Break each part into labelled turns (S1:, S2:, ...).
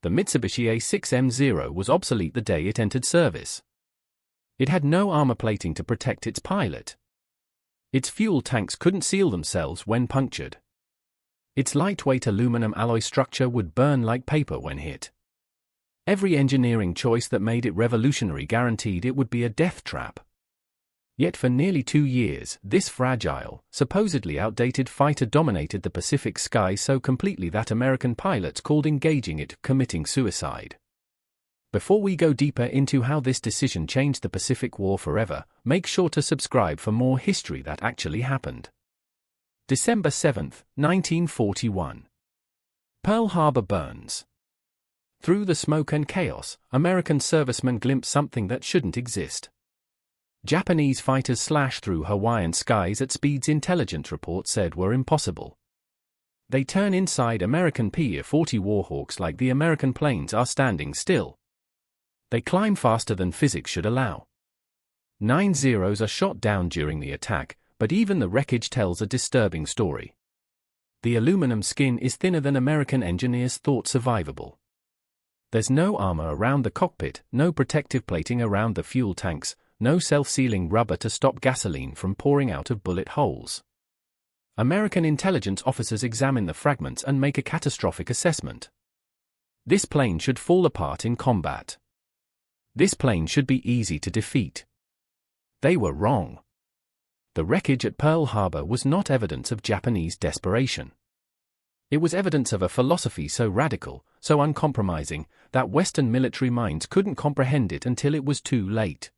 S1: The Mitsubishi A6M Zero was obsolete the day it entered service. It had no armor plating to protect its pilot. Its fuel tanks couldn't seal themselves when punctured. Its lightweight aluminum alloy structure would burn like paper when hit. Every engineering choice that made it revolutionary guaranteed it would be a death trap. Yet for nearly 2 years, this fragile, supposedly outdated fighter dominated the Pacific sky so completely that American pilots called engaging it committing suicide. Before we go deeper into how this decision changed the Pacific War forever, make sure to subscribe for more history that actually happened. December 7, 1941. Pearl Harbor burns. Through the smoke and chaos, American servicemen glimpse something that shouldn't exist. Japanese fighters slash through Hawaiian skies at speeds intelligence reports said were impossible. They turn inside American P-40 Warhawks like the American planes are standing still. They climb faster than physics should allow. 9 Zeros are shot down during the attack, but even the wreckage tells a disturbing story. The aluminum skin is thinner than American engineers thought survivable. There's no armor around the cockpit, no protective plating around the fuel tanks, no self-sealing rubber to stop gasoline from pouring out of bullet holes. American intelligence officers examine the fragments and make a catastrophic assessment. This plane should fall apart in combat. This plane should be easy to defeat. They were wrong. The wreckage at Pearl Harbor was not evidence of Japanese desperation. It was evidence of a philosophy so radical, so uncompromising, that Western military minds couldn't comprehend it until it was too late.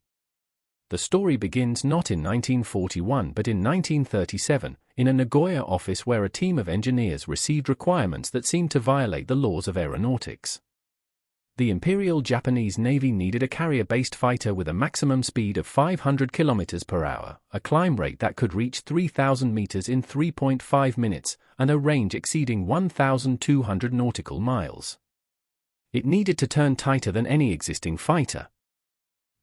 S1: The story begins not in 1941 but in 1937, in a Nagoya office where a team of engineers received requirements that seemed to violate the laws of aeronautics. The Imperial Japanese Navy needed a carrier-based fighter with a maximum speed of 500 km per hour, a climb rate that could reach 3,000 meters in 3.5 minutes, and a range exceeding 1,200 nautical miles. It needed to turn tighter than any existing fighter.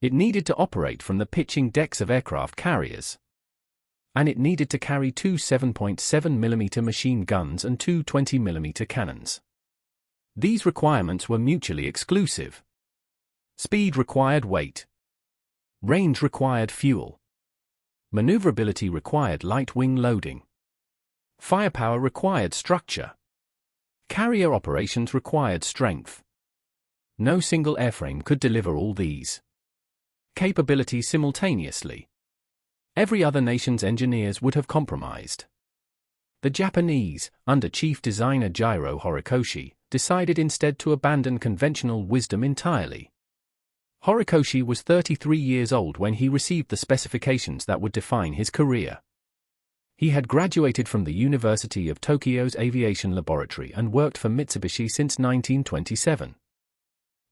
S1: It needed to operate from the pitching decks of aircraft carriers. And it needed to carry 2 7.7mm machine guns and 2 20mm cannons. These requirements were mutually exclusive. Speed required weight. Range required fuel. Maneuverability required light wing loading. Firepower required structure. Carrier operations required strength. No single airframe could deliver all these capabilities simultaneously. Every other nation's engineers would have compromised. The Japanese, under Chief Designer Jiro Horikoshi, decided instead to abandon conventional wisdom entirely. Horikoshi was 33 years old when he received the specifications that would define his career. He had graduated from the University of Tokyo's Aviation Laboratory and worked for Mitsubishi since 1927.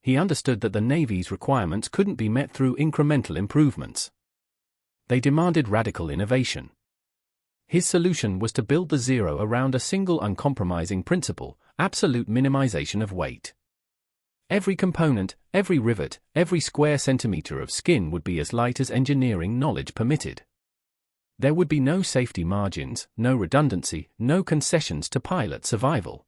S1: He understood that the Navy's requirements couldn't be met through incremental improvements. They demanded radical innovation. His solution was to build the Zero around a single uncompromising principle: absolute minimization of weight. Every component, every rivet, every square centimeter of skin would be as light as engineering knowledge permitted. There would be no safety margins, no redundancy, no concessions to pilot survival.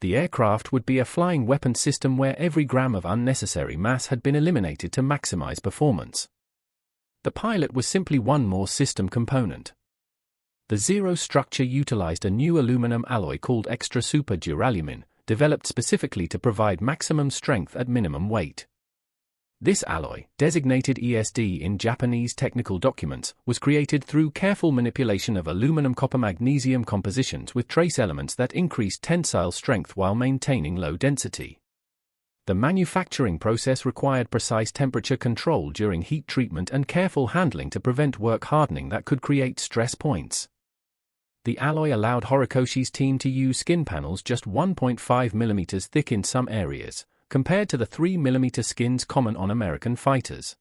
S1: The aircraft would be a flying weapon system where every gram of unnecessary mass had been eliminated to maximize performance. The pilot was simply one more system component. The Zero structure utilized a new aluminum alloy called extra super duralumin, developed specifically to provide maximum strength at minimum weight. This alloy, designated ESD in Japanese technical documents, was created through careful manipulation of aluminum-copper-magnesium compositions with trace elements that increased tensile strength while maintaining low density. The manufacturing process required precise temperature control during heat treatment and careful handling to prevent work hardening that could create stress points. The alloy allowed Horikoshi's team to use skin panels just 1.5 mm thick in some areas, compared to the 3 mm skins common on American fighters.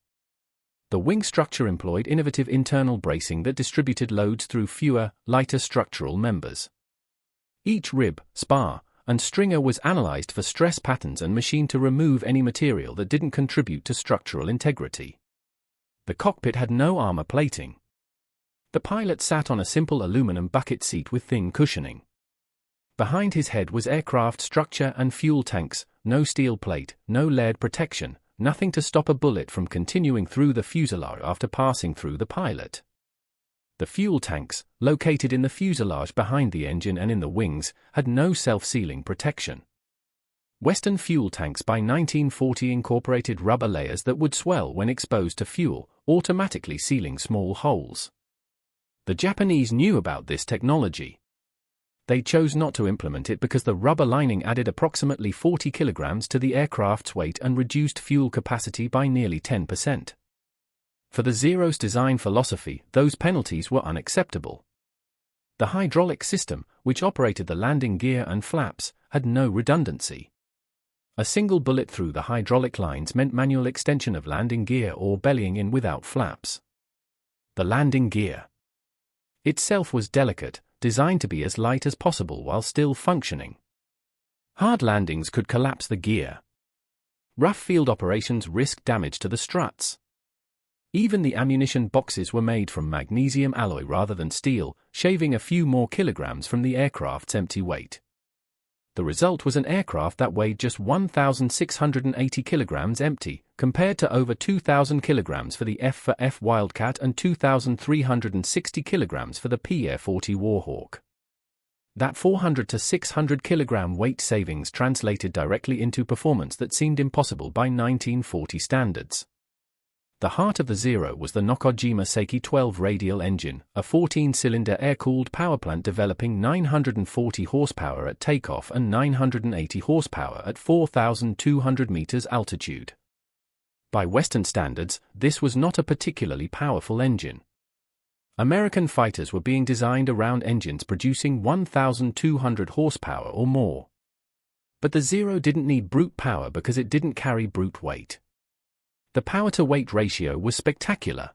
S1: The wing structure employed innovative internal bracing that distributed loads through fewer, lighter structural members. Each rib, spar, and stringer was analyzed for stress patterns and machined to remove any material that didn't contribute to structural integrity. The cockpit had no armor plating. The pilot sat on a simple aluminum bucket seat with thin cushioning. Behind his head was aircraft structure and fuel tanks, no steel plate, no layered protection, nothing to stop a bullet from continuing through the fuselage after passing through the pilot. The fuel tanks, located in the fuselage behind the engine and in the wings, had no self-sealing protection. Western fuel tanks by 1940 incorporated rubber layers that would swell when exposed to fuel, automatically sealing small holes. The Japanese knew about this technology. They chose not to implement it because the rubber lining added approximately 40 kilograms to the aircraft's weight and reduced fuel capacity by nearly 10%. For the Zero's design philosophy, those penalties were unacceptable. The hydraulic system, which operated the landing gear and flaps, had no redundancy. A single bullet through the hydraulic lines meant manual extension of landing gear or bellying in without flaps. The landing gear itself was delicate, designed to be as light as possible while still functioning. Hard landings could collapse the gear. Rough field operations risked damage to the struts. Even the ammunition boxes were made from magnesium alloy rather than steel, shaving a few more kilograms from the aircraft's empty weight. The result was an aircraft that weighed just 1,680 kilograms empty, compared to over 2,000 kilograms for the F-4F Wildcat and 2,360 kilograms for the P-40 Warhawk. That 400 to 600 kilogram weight savings translated directly into performance that seemed impossible by 1940 standards. The heart of the Zero was the Nakajima Seiki 12 radial engine, a 14-cylinder air-cooled powerplant developing 940 horsepower at takeoff and 980 horsepower at 4,200 meters altitude. By Western standards, this was not a particularly powerful engine. American fighters were being designed around engines producing 1,200 horsepower or more. But the Zero didn't need brute power because it didn't carry brute weight. The power-to-weight ratio was spectacular.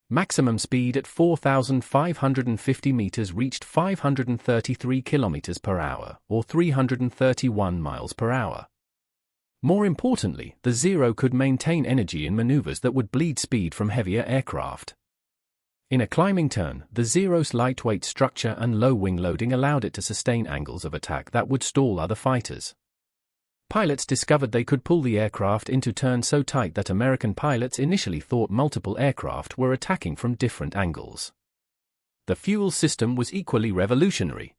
S1: Maximum speed at 4,550 meters reached 533 kilometers per hour, or 331 miles per hour. More importantly, the Zero could maintain energy in maneuvers that would bleed speed from heavier aircraft. In a climbing turn, the Zero's lightweight structure and low wing loading allowed it to sustain angles of attack that would stall other fighters. Pilots discovered they could pull the aircraft into turn so tight that American pilots initially thought multiple aircraft were attacking from different angles. The fuel system was equally revolutionary.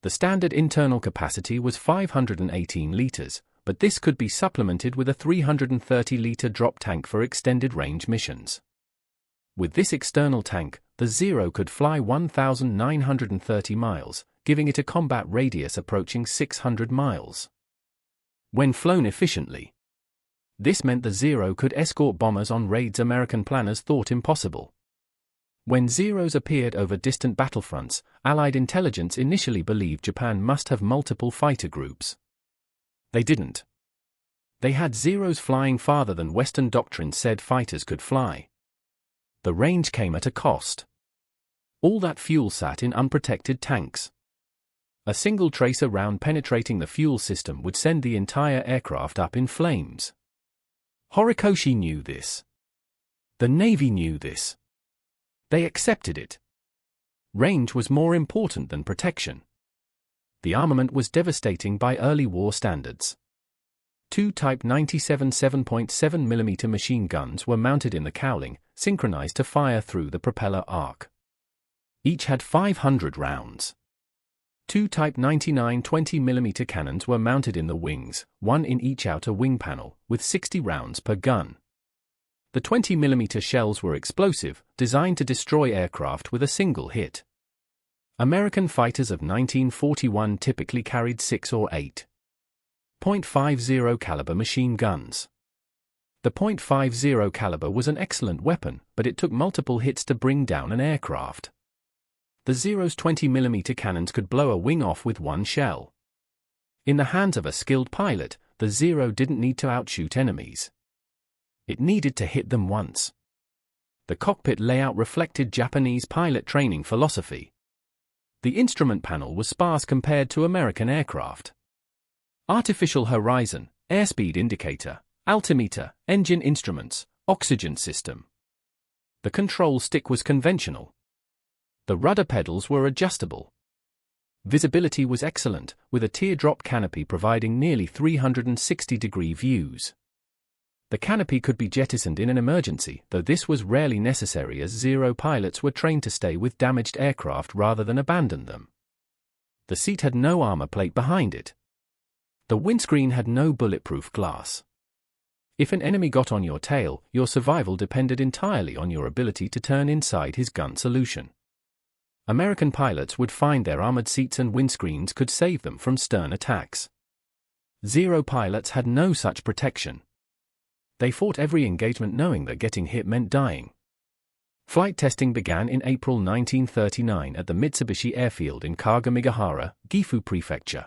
S1: The standard internal capacity was 518 liters, but this could be supplemented with a 330-liter drop tank for extended range missions. With this external tank, the Zero could fly 1,930 miles, giving it a combat radius approaching 600 miles. When flown efficiently, this meant the Zero could escort bombers on raids American planners thought impossible. When Zeros appeared over distant battlefronts, Allied intelligence initially believed Japan must have multiple fighter groups. They didn't. They had Zeros flying farther than Western doctrine said fighters could fly. The range came at a cost. All that fuel sat in unprotected tanks. A single tracer round penetrating the fuel system would send the entire aircraft up in flames. Horikoshi knew this. The Navy knew this. They accepted it. Range was more important than protection. The armament was devastating by early war standards. Two Type 97 7.7mm machine guns were mounted in the cowling, synchronized to fire through the propeller arc. Each had 500 rounds. Two Type 99 20mm cannons were mounted in the wings, one in each outer wing panel, with 60 rounds per gun. The 20mm shells were explosive, designed to destroy aircraft with a single hit. American fighters of 1941 typically carried 6 or 8 .50 caliber machine guns. The .50 caliber was an excellent weapon, but it took multiple hits to bring down an aircraft. The Zero's 20mm cannons could blow a wing off with one shell. In the hands of a skilled pilot, the Zero didn't need to outshoot enemies. It needed to hit them once. The cockpit layout reflected Japanese pilot training philosophy. The instrument panel was sparse compared to American aircraft. Artificial horizon, airspeed indicator, altimeter, engine instruments, oxygen system. The control stick was conventional. The rudder pedals were adjustable. Visibility was excellent, with a teardrop canopy providing nearly 360-degree views. The canopy could be jettisoned in an emergency, though this was rarely necessary as Zero pilots were trained to stay with damaged aircraft rather than abandon them. The seat had no armor plate behind it. The windscreen had no bulletproof glass. If an enemy got on your tail, your survival depended entirely on your ability to turn inside his gun solution. American pilots would find their armored seats and windscreens could save them from stern attacks. Zero pilots had no such protection. They fought every engagement knowing that getting hit meant dying. Flight testing began in April 1939 at the Mitsubishi airfield in Kagamigahara, Gifu Prefecture.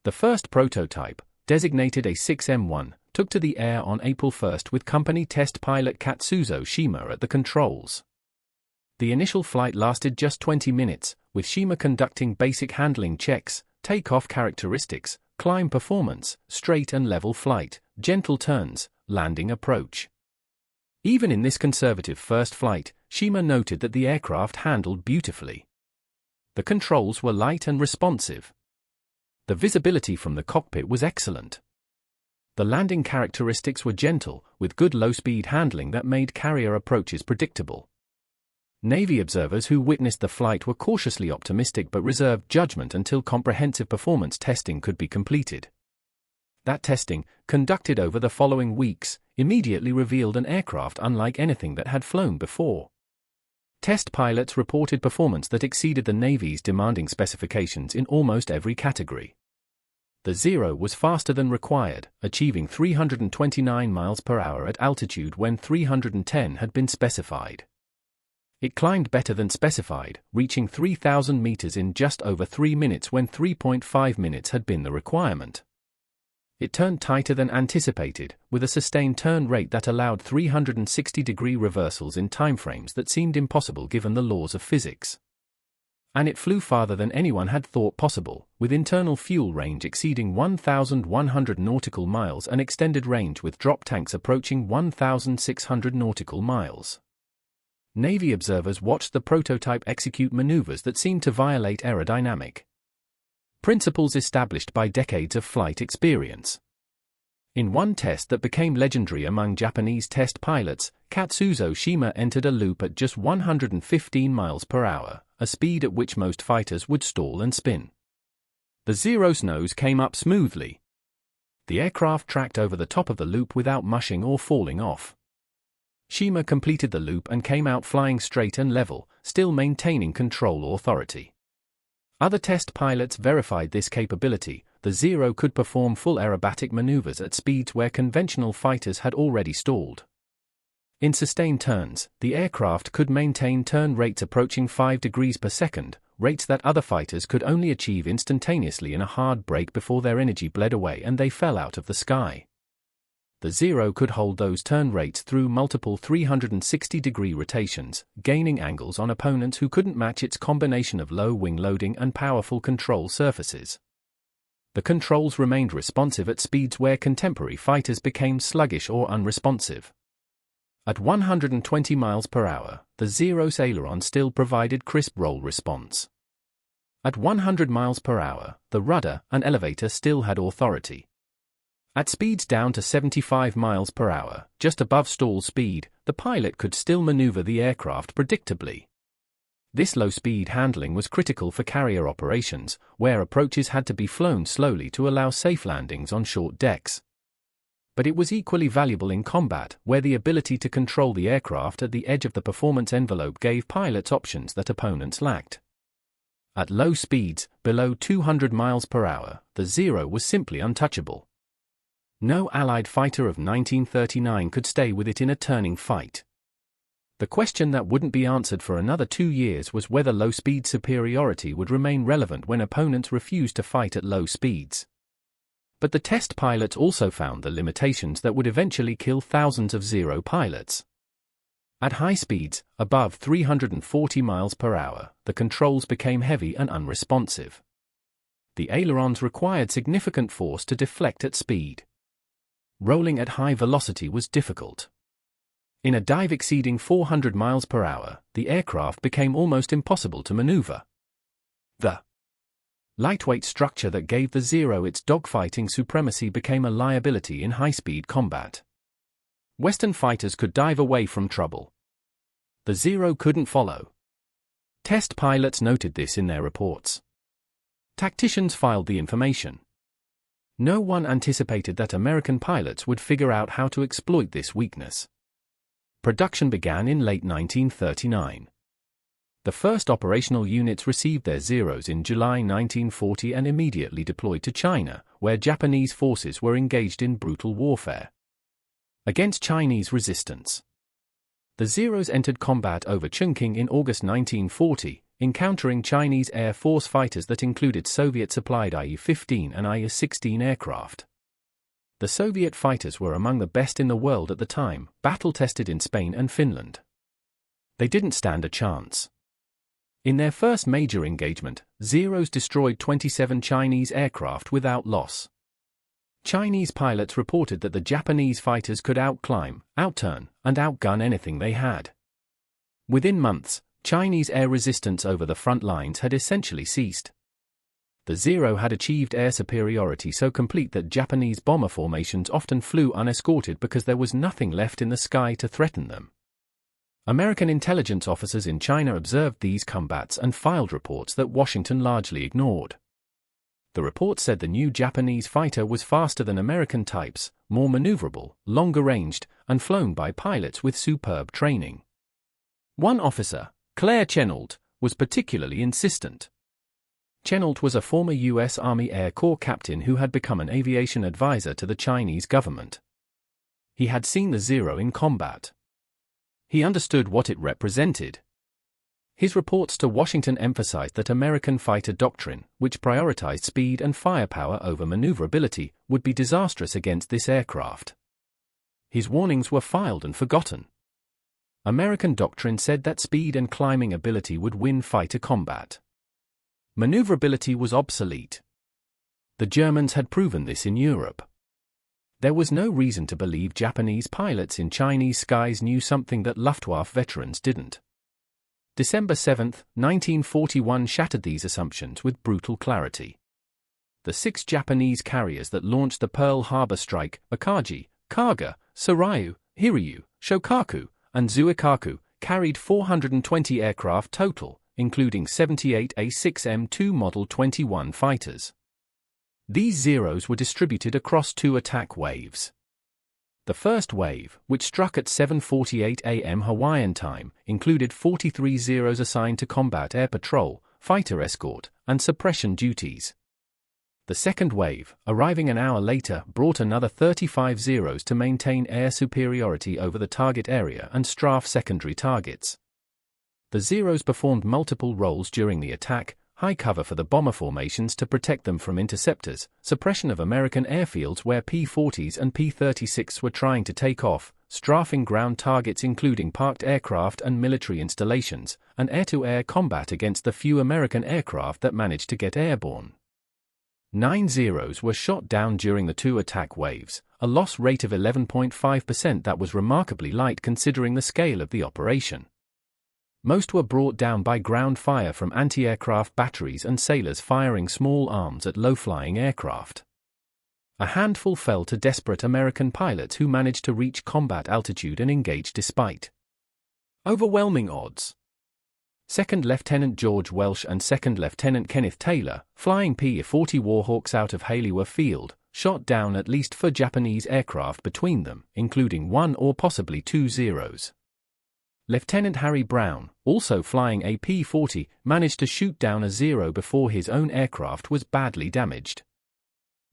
S1: The first prototype, designated A6M1, took to the air on April 1 with company test pilot Katsuzo Shima at the controls. The initial flight lasted just 20 minutes, with Shima conducting basic handling checks, takeoff characteristics, climb performance, straight and level flight, gentle turns, landing approach. Even in this conservative first flight, Shima noted that the aircraft handled beautifully. The controls were light and responsive. The visibility from the cockpit was excellent. The landing characteristics were gentle, with good low-speed handling that made carrier approaches predictable. Navy observers who witnessed the flight were cautiously optimistic but reserved judgment until comprehensive performance testing could be completed. That testing, conducted over the following weeks, immediately revealed an aircraft unlike anything that had flown before. Test pilots reported performance that exceeded the Navy's demanding specifications in almost every category. The Zero was faster than required, achieving 329 miles per hour at altitude when 310 had been specified. It climbed better than specified, reaching 3,000 meters in just over 3 minutes when 3.5 minutes had been the requirement. It turned tighter than anticipated, with a sustained turn rate that allowed 360-degree reversals in timeframes that seemed impossible given the laws of physics. And it flew farther than anyone had thought possible, with internal fuel range exceeding 1,100 nautical miles and extended range with drop tanks approaching 1,600 nautical miles. Navy observers watched the prototype execute maneuvers that seemed to violate aerodynamic principles established by decades of flight experience. In one test that became legendary among Japanese test pilots, Katsuzo Shima entered a loop at just 115 miles per hour, a speed at which most fighters would stall and spin. The Zero's nose came up smoothly. The aircraft tracked over the top of the loop without mushing or falling off. Shima completed the loop and came out flying straight and level, still maintaining control authority. Other test pilots verified this capability. The Zero could perform full aerobatic maneuvers at speeds where conventional fighters had already stalled. In sustained turns, the aircraft could maintain turn rates approaching 5 degrees per second, rates that other fighters could only achieve instantaneously in a hard brake before their energy bled away and they fell out of the sky. The Zero could hold those turn rates through multiple 360-degree rotations, gaining angles on opponents who couldn't match its combination of low wing loading and powerful control surfaces. The controls remained responsive at speeds where contemporary fighters became sluggish or unresponsive. At 120 miles per hour, the Zero's aileron still provided crisp roll response. At 100 miles per hour, the rudder and elevator still had authority. At speeds down to 75 miles per hour, just above stall speed, the pilot could still maneuver the aircraft predictably. This low-speed handling was critical for carrier operations, where approaches had to be flown slowly to allow safe landings on short decks. But it was equally valuable in combat, where the ability to control the aircraft at the edge of the performance envelope gave pilots options that opponents lacked. At low speeds, below 200 miles per hour, the Zero was simply untouchable. No Allied fighter of 1939 could stay with it in a turning fight. The question that wouldn't be answered for another 2 years was whether low-speed superiority would remain relevant when opponents refused to fight at low speeds. But the test pilots also found the limitations that would eventually kill thousands of Zero pilots. At high speeds, above 340 miles per hour, the controls became heavy and unresponsive. The ailerons required significant force to deflect at speed. Rolling at high velocity was difficult. In a dive exceeding 400 miles per hour, the aircraft became almost impossible to maneuver. The Lightweight structure that gave the Zero its dogfighting supremacy became a liability in high-speed combat. Western fighters could dive away from trouble. The Zero couldn't follow. Test pilots noted this in their reports. Tacticians filed the information. No one anticipated that American pilots would figure out how to exploit this weakness. Production began in late 1939. The first operational units received their Zeros in July 1940 and immediately deployed to China, where Japanese forces were engaged in brutal warfare against Chinese resistance. The Zeros entered combat over Chongqing in August 1940, encountering Chinese Air Force fighters that included Soviet-supplied IE-15 and IE-16 aircraft. The Soviet fighters were among the best in the world at the time, battle-tested in Spain and Finland. They didn't stand a chance. In their first major engagement, Zeros destroyed 27 Chinese aircraft without loss. Chinese pilots reported that the Japanese fighters could outclimb, outturn, and outgun anything they had. Within months, Chinese air resistance over the front lines had essentially ceased. The Zero had achieved air superiority so complete that Japanese bomber formations often flew unescorted because there was nothing left in the sky to threaten them. American intelligence officers in China observed these combats and filed reports that Washington largely ignored. The report said the new Japanese fighter was faster than American types, more maneuverable, longer-ranged, and flown by pilots with superb training. One officer, Claire Chennault, was particularly insistent. Chennault was a former U.S. Army Air Corps captain who had become an aviation advisor to the Chinese government. He had seen the Zero in combat. He understood what it represented. His reports to Washington emphasized that American fighter doctrine, which prioritized speed and firepower over maneuverability, would be disastrous against this aircraft. His warnings were filed and forgotten. American doctrine said that speed and climbing ability would win fighter combat. Maneuverability was obsolete. The Germans had proven this in Europe. There was no reason to believe Japanese pilots in Chinese skies knew something that Luftwaffe veterans didn't. December 7, 1941 shattered these assumptions with brutal clarity. The 6 Japanese carriers that launched the Pearl Harbor strike, Akagi, Kaga, Soryu, Hiryu, Shokaku, and Zuikaku, carried 420 aircraft total, including 78 A6M2 Model 21 fighters. These Zeros were distributed across 2 attack waves. The first wave, which struck at 7:48 a.m. Hawaiian time, included 43 Zeros assigned to combat air patrol, fighter escort, and suppression duties. The second wave, arriving an hour later, brought another 35 Zeros to maintain air superiority over the target area and strafe secondary targets. The Zeros performed multiple roles during the attack: high cover for the bomber formations to protect them from interceptors, suppression of American airfields where P-40s and P-36s were trying to take off, strafing ground targets including parked aircraft and military installations, and air-to-air combat against the few American aircraft that managed to get airborne. 9 Zeros were shot down during the 2 attack waves, a loss rate of 11.5% that was remarkably light considering the scale of the operation. Most were brought down by ground fire from anti-aircraft batteries and sailors firing small arms at low-flying aircraft. A handful fell to desperate American pilots who managed to reach combat altitude and engage despite overwhelming odds. Second Lieutenant George Welsh and Second Lieutenant Kenneth Taylor, flying P-40 Warhawks out of Haleywa Field, shot down at least 4 Japanese aircraft between them, including 1 or possibly 2 Zeros. Lieutenant Harry Brown, also flying a P-40, managed to shoot down a Zero before his own aircraft was badly damaged.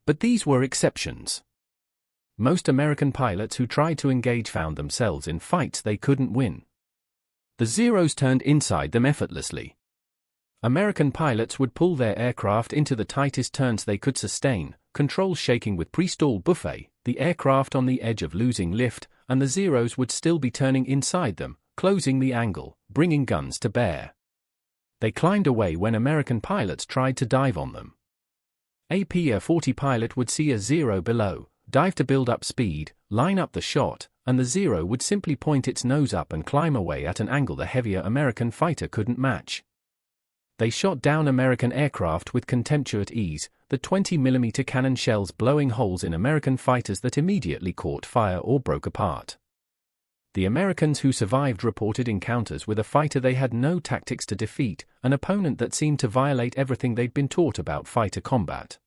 S1: But these were exceptions. Most American pilots who tried to engage found themselves in fights they couldn't win. The Zeros turned inside them effortlessly. American pilots would pull their aircraft into the tightest turns they could sustain, controls shaking with pre-stall buffet, the aircraft on the edge of losing lift, and the Zeros would still be turning inside them, closing the angle, bringing guns to bear. They climbed away when American pilots tried to dive on them. A P-40 pilot would see a Zero below, dive to build up speed, line up the shot, and the Zero would simply point its nose up and climb away at an angle the heavier American fighter couldn't match. They shot down American aircraft with contemptuous ease, the 20mm cannon shells blowing holes in American fighters that immediately caught fire or broke apart. The Americans who survived reported encounters with a fighter they had no tactics to defeat, an opponent that seemed to violate everything they'd been taught about fighter combat.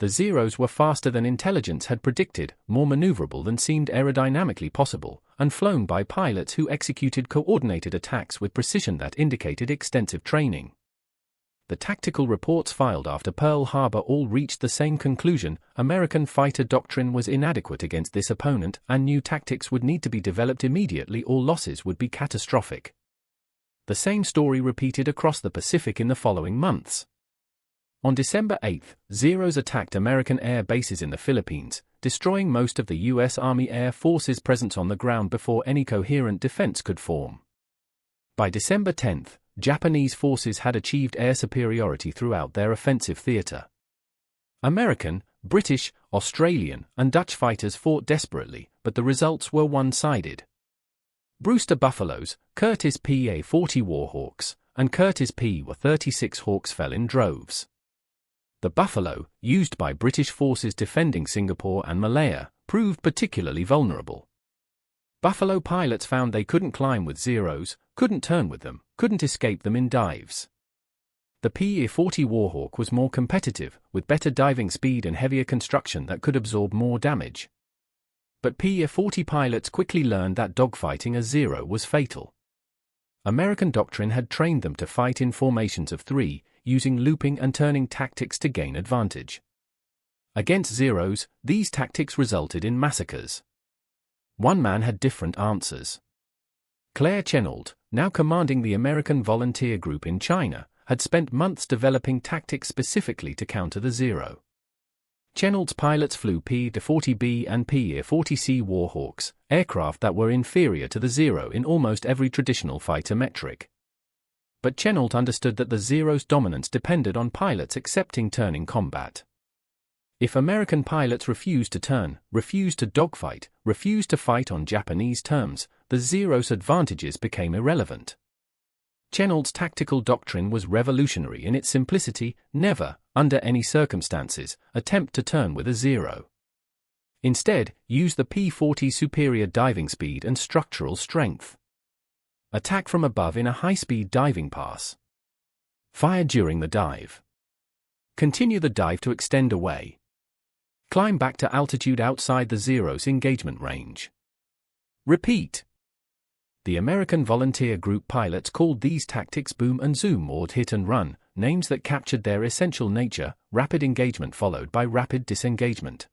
S1: The Zeros were faster than intelligence had predicted, more maneuverable than seemed aerodynamically possible, and flown by pilots who executed coordinated attacks with precision that indicated extensive training. The tactical reports filed after Pearl Harbor all reached the same conclusion: American fighter doctrine was inadequate against this opponent, and new tactics would need to be developed immediately or losses would be catastrophic. The same story repeated across the Pacific in the following months. On December 8, Zeros attacked American air bases in the Philippines, destroying most of the U.S. Army Air Force's presence on the ground before any coherent defense could form. By December 10, Japanese forces had achieved air superiority throughout their offensive theater. American, British, Australian, and Dutch fighters fought desperately, but the results were one-sided. Brewster Buffaloes, Curtiss PA-40 Warhawks, and Curtiss P-36 Hawks fell in droves. The Buffalo, used by British forces defending Singapore and Malaya, proved particularly vulnerable. Buffalo pilots found they couldn't climb with Zeros, couldn't turn with them, couldn't escape them in dives. The PA-40 Warhawk was more competitive, with better diving speed and heavier construction that could absorb more damage. But PA-40 pilots quickly learned that dogfighting a Zero was fatal. American doctrine had trained them to fight in formations of three, using looping and turning tactics to gain advantage. Against Zeros, these tactics resulted in massacres. One man had different answers. Claire Chennault, now commanding the American volunteer group in China, had spent months developing tactics specifically to counter the Zero. Chennault's pilots flew P-40B and P-40C Warhawks, aircraft that were inferior to the Zero in almost every traditional fighter metric. But Chennault understood that the Zero's dominance depended on pilots accepting turning combat. If American pilots refused to turn, refused to dogfight, refused to fight on Japanese terms, the Zero's advantages became irrelevant. Chennault's tactical doctrine was revolutionary in its simplicity: never, under any circumstances, attempt to turn with a Zero. Instead, use the P-40's superior diving speed and structural strength. Attack from above in a high-speed diving pass. Fire during the dive. Continue the dive to extend away. Climb back to altitude outside the Zero's engagement range. Repeat. The American volunteer group pilots called these tactics boom and zoom or hit and run, names that captured their essential nature: rapid engagement followed by rapid disengagement.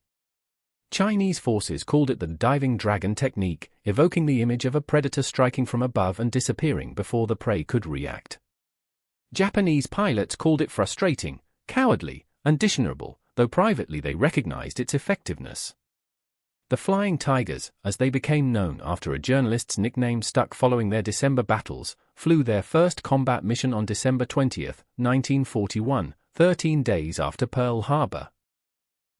S1: Chinese forces called it the diving dragon technique, evoking the image of a predator striking from above and disappearing before the prey could react. Japanese pilots called it frustrating, cowardly, and dishonorable, though privately they recognized its effectiveness. The Flying Tigers, as they became known after a journalist's nickname stuck following their December battles, flew their first combat mission on December 20, 1941, 13 days after Pearl Harbor.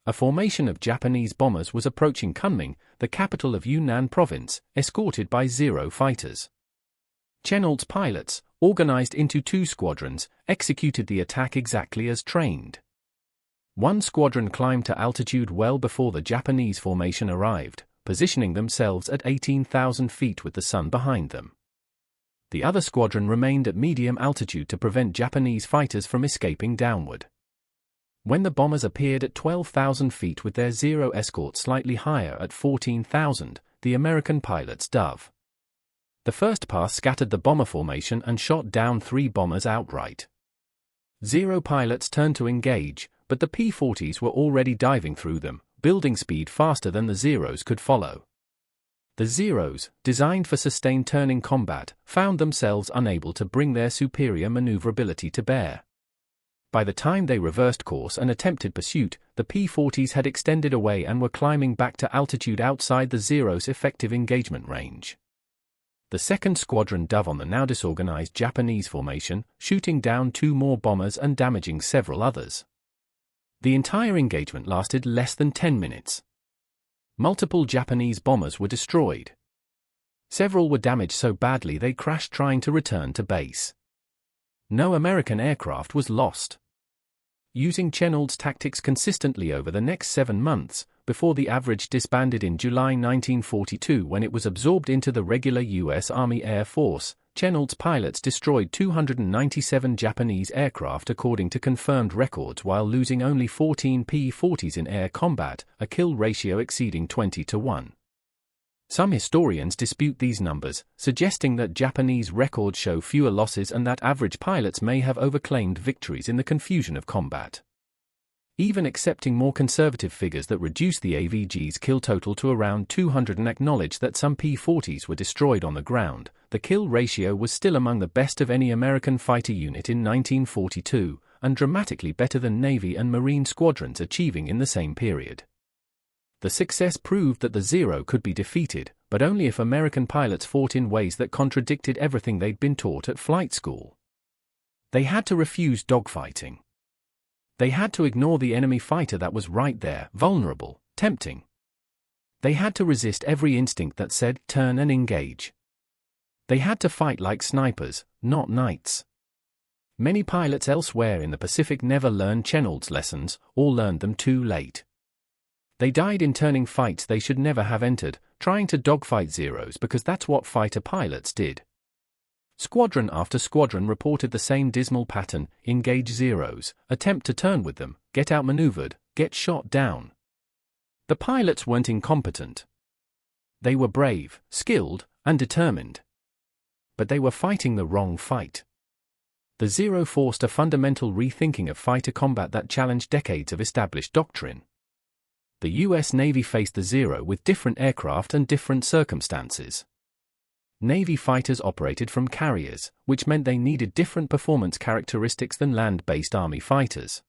S1: A formation of Japanese bombers was approaching Kunming, the capital of Yunnan province, escorted by Zero fighters. Chennault's pilots, organized into two squadrons, executed the attack exactly as trained. One squadron climbed to altitude well before the Japanese formation arrived, positioning themselves at 18,000 feet with the sun behind them. The other squadron remained at medium altitude to prevent Japanese fighters from escaping downward. When the bombers appeared at 12,000 feet with their Zero escort slightly higher at 14,000, the American pilots dove. The first pass scattered the bomber formation and shot down 3 bombers outright. Zero pilots turned to engage, but the P-40s were already diving through them, building speed faster than the Zeros could follow. The Zeros, designed for sustained turning combat, found themselves unable to bring their superior maneuverability to bear. By the time they reversed course and attempted pursuit, the P-40s had extended away and were climbing back to altitude outside the Zero's effective engagement range. The second squadron dove on the now disorganized Japanese formation, shooting down 2 more bombers and damaging several others. The entire engagement lasted less than 10 minutes. Multiple Japanese bombers were destroyed. Several were damaged so badly they crashed trying to return to base. No American aircraft was lost. Using Chennault's tactics consistently over the next 7 months, before the average disbanded in July 1942 when it was absorbed into the regular U.S. Army Air Force, Chennault's pilots destroyed 297 Japanese aircraft according to confirmed records while losing only 14 P-40s in air combat, a kill ratio exceeding 20-1. Some historians dispute these numbers, suggesting that Japanese records show fewer losses and that average pilots may have overclaimed victories in the confusion of combat. Even accepting more conservative figures that reduce the AVG's kill total to around 200 and acknowledge that some P-40s were destroyed on the ground, the kill ratio was still among the best of any American fighter unit in 1942, and dramatically better than Navy and Marine squadrons achieving in the same period. The success proved that the Zero could be defeated, but only if American pilots fought in ways that contradicted everything they'd been taught at flight school. They had to refuse dogfighting. They had to ignore the enemy fighter that was right there, vulnerable, tempting. They had to resist every instinct that said, turn and engage. They had to fight like snipers, not knights. Many pilots elsewhere in the Pacific never learned Chennault's lessons, or learned them too late. They died in turning fights they should never have entered, trying to dogfight Zeros because that's what fighter pilots did. Squadron after squadron reported the same dismal pattern: engage Zeros, attempt to turn with them, get outmaneuvered, get shot down. The pilots weren't incompetent. They were brave, skilled, and determined. But they were fighting the wrong fight. The Zero forced a fundamental rethinking of fighter combat that challenged decades of established doctrine. The U.S. Navy faced the Zero with different aircraft and different circumstances. Navy fighters operated from carriers, which meant they needed different performance characteristics than land-based Army fighters.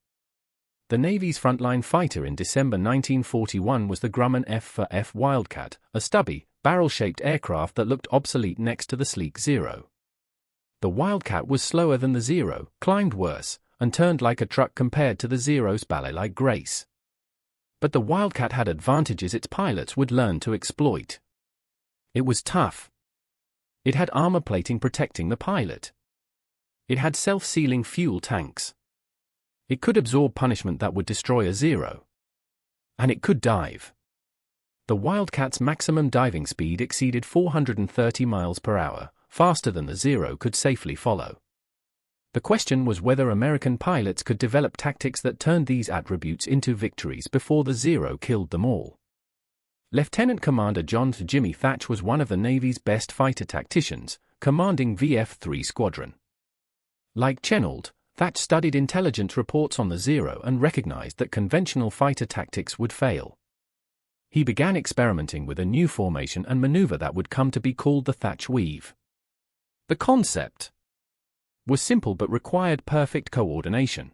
S1: The Navy's frontline fighter in December 1941 was the Grumman F-4F Wildcat, a stubby, barrel-shaped aircraft that looked obsolete next to the sleek Zero. The Wildcat was slower than the Zero, climbed worse, and turned like a truck compared to the Zero's ballet-like grace. But the Wildcat had advantages its pilots would learn to exploit. It was tough. It had armor plating protecting the pilot. It had self-sealing fuel tanks. It could absorb punishment that would destroy a Zero. And it could dive. The Wildcat's maximum diving speed exceeded 430 miles per hour, faster than the Zero could safely follow. The question was whether American pilots could develop tactics that turned these attributes into victories before the Zero killed them all. Lieutenant Commander John Jimmy Thatch was one of the Navy's best fighter tacticians, commanding VF-3 Squadron. Like Chennault, Thatch studied intelligence reports on the Zero and recognized that conventional fighter tactics would fail. He began experimenting with a new formation and maneuver that would come to be called the Thatch Weave. The concept was simple but required perfect coordination.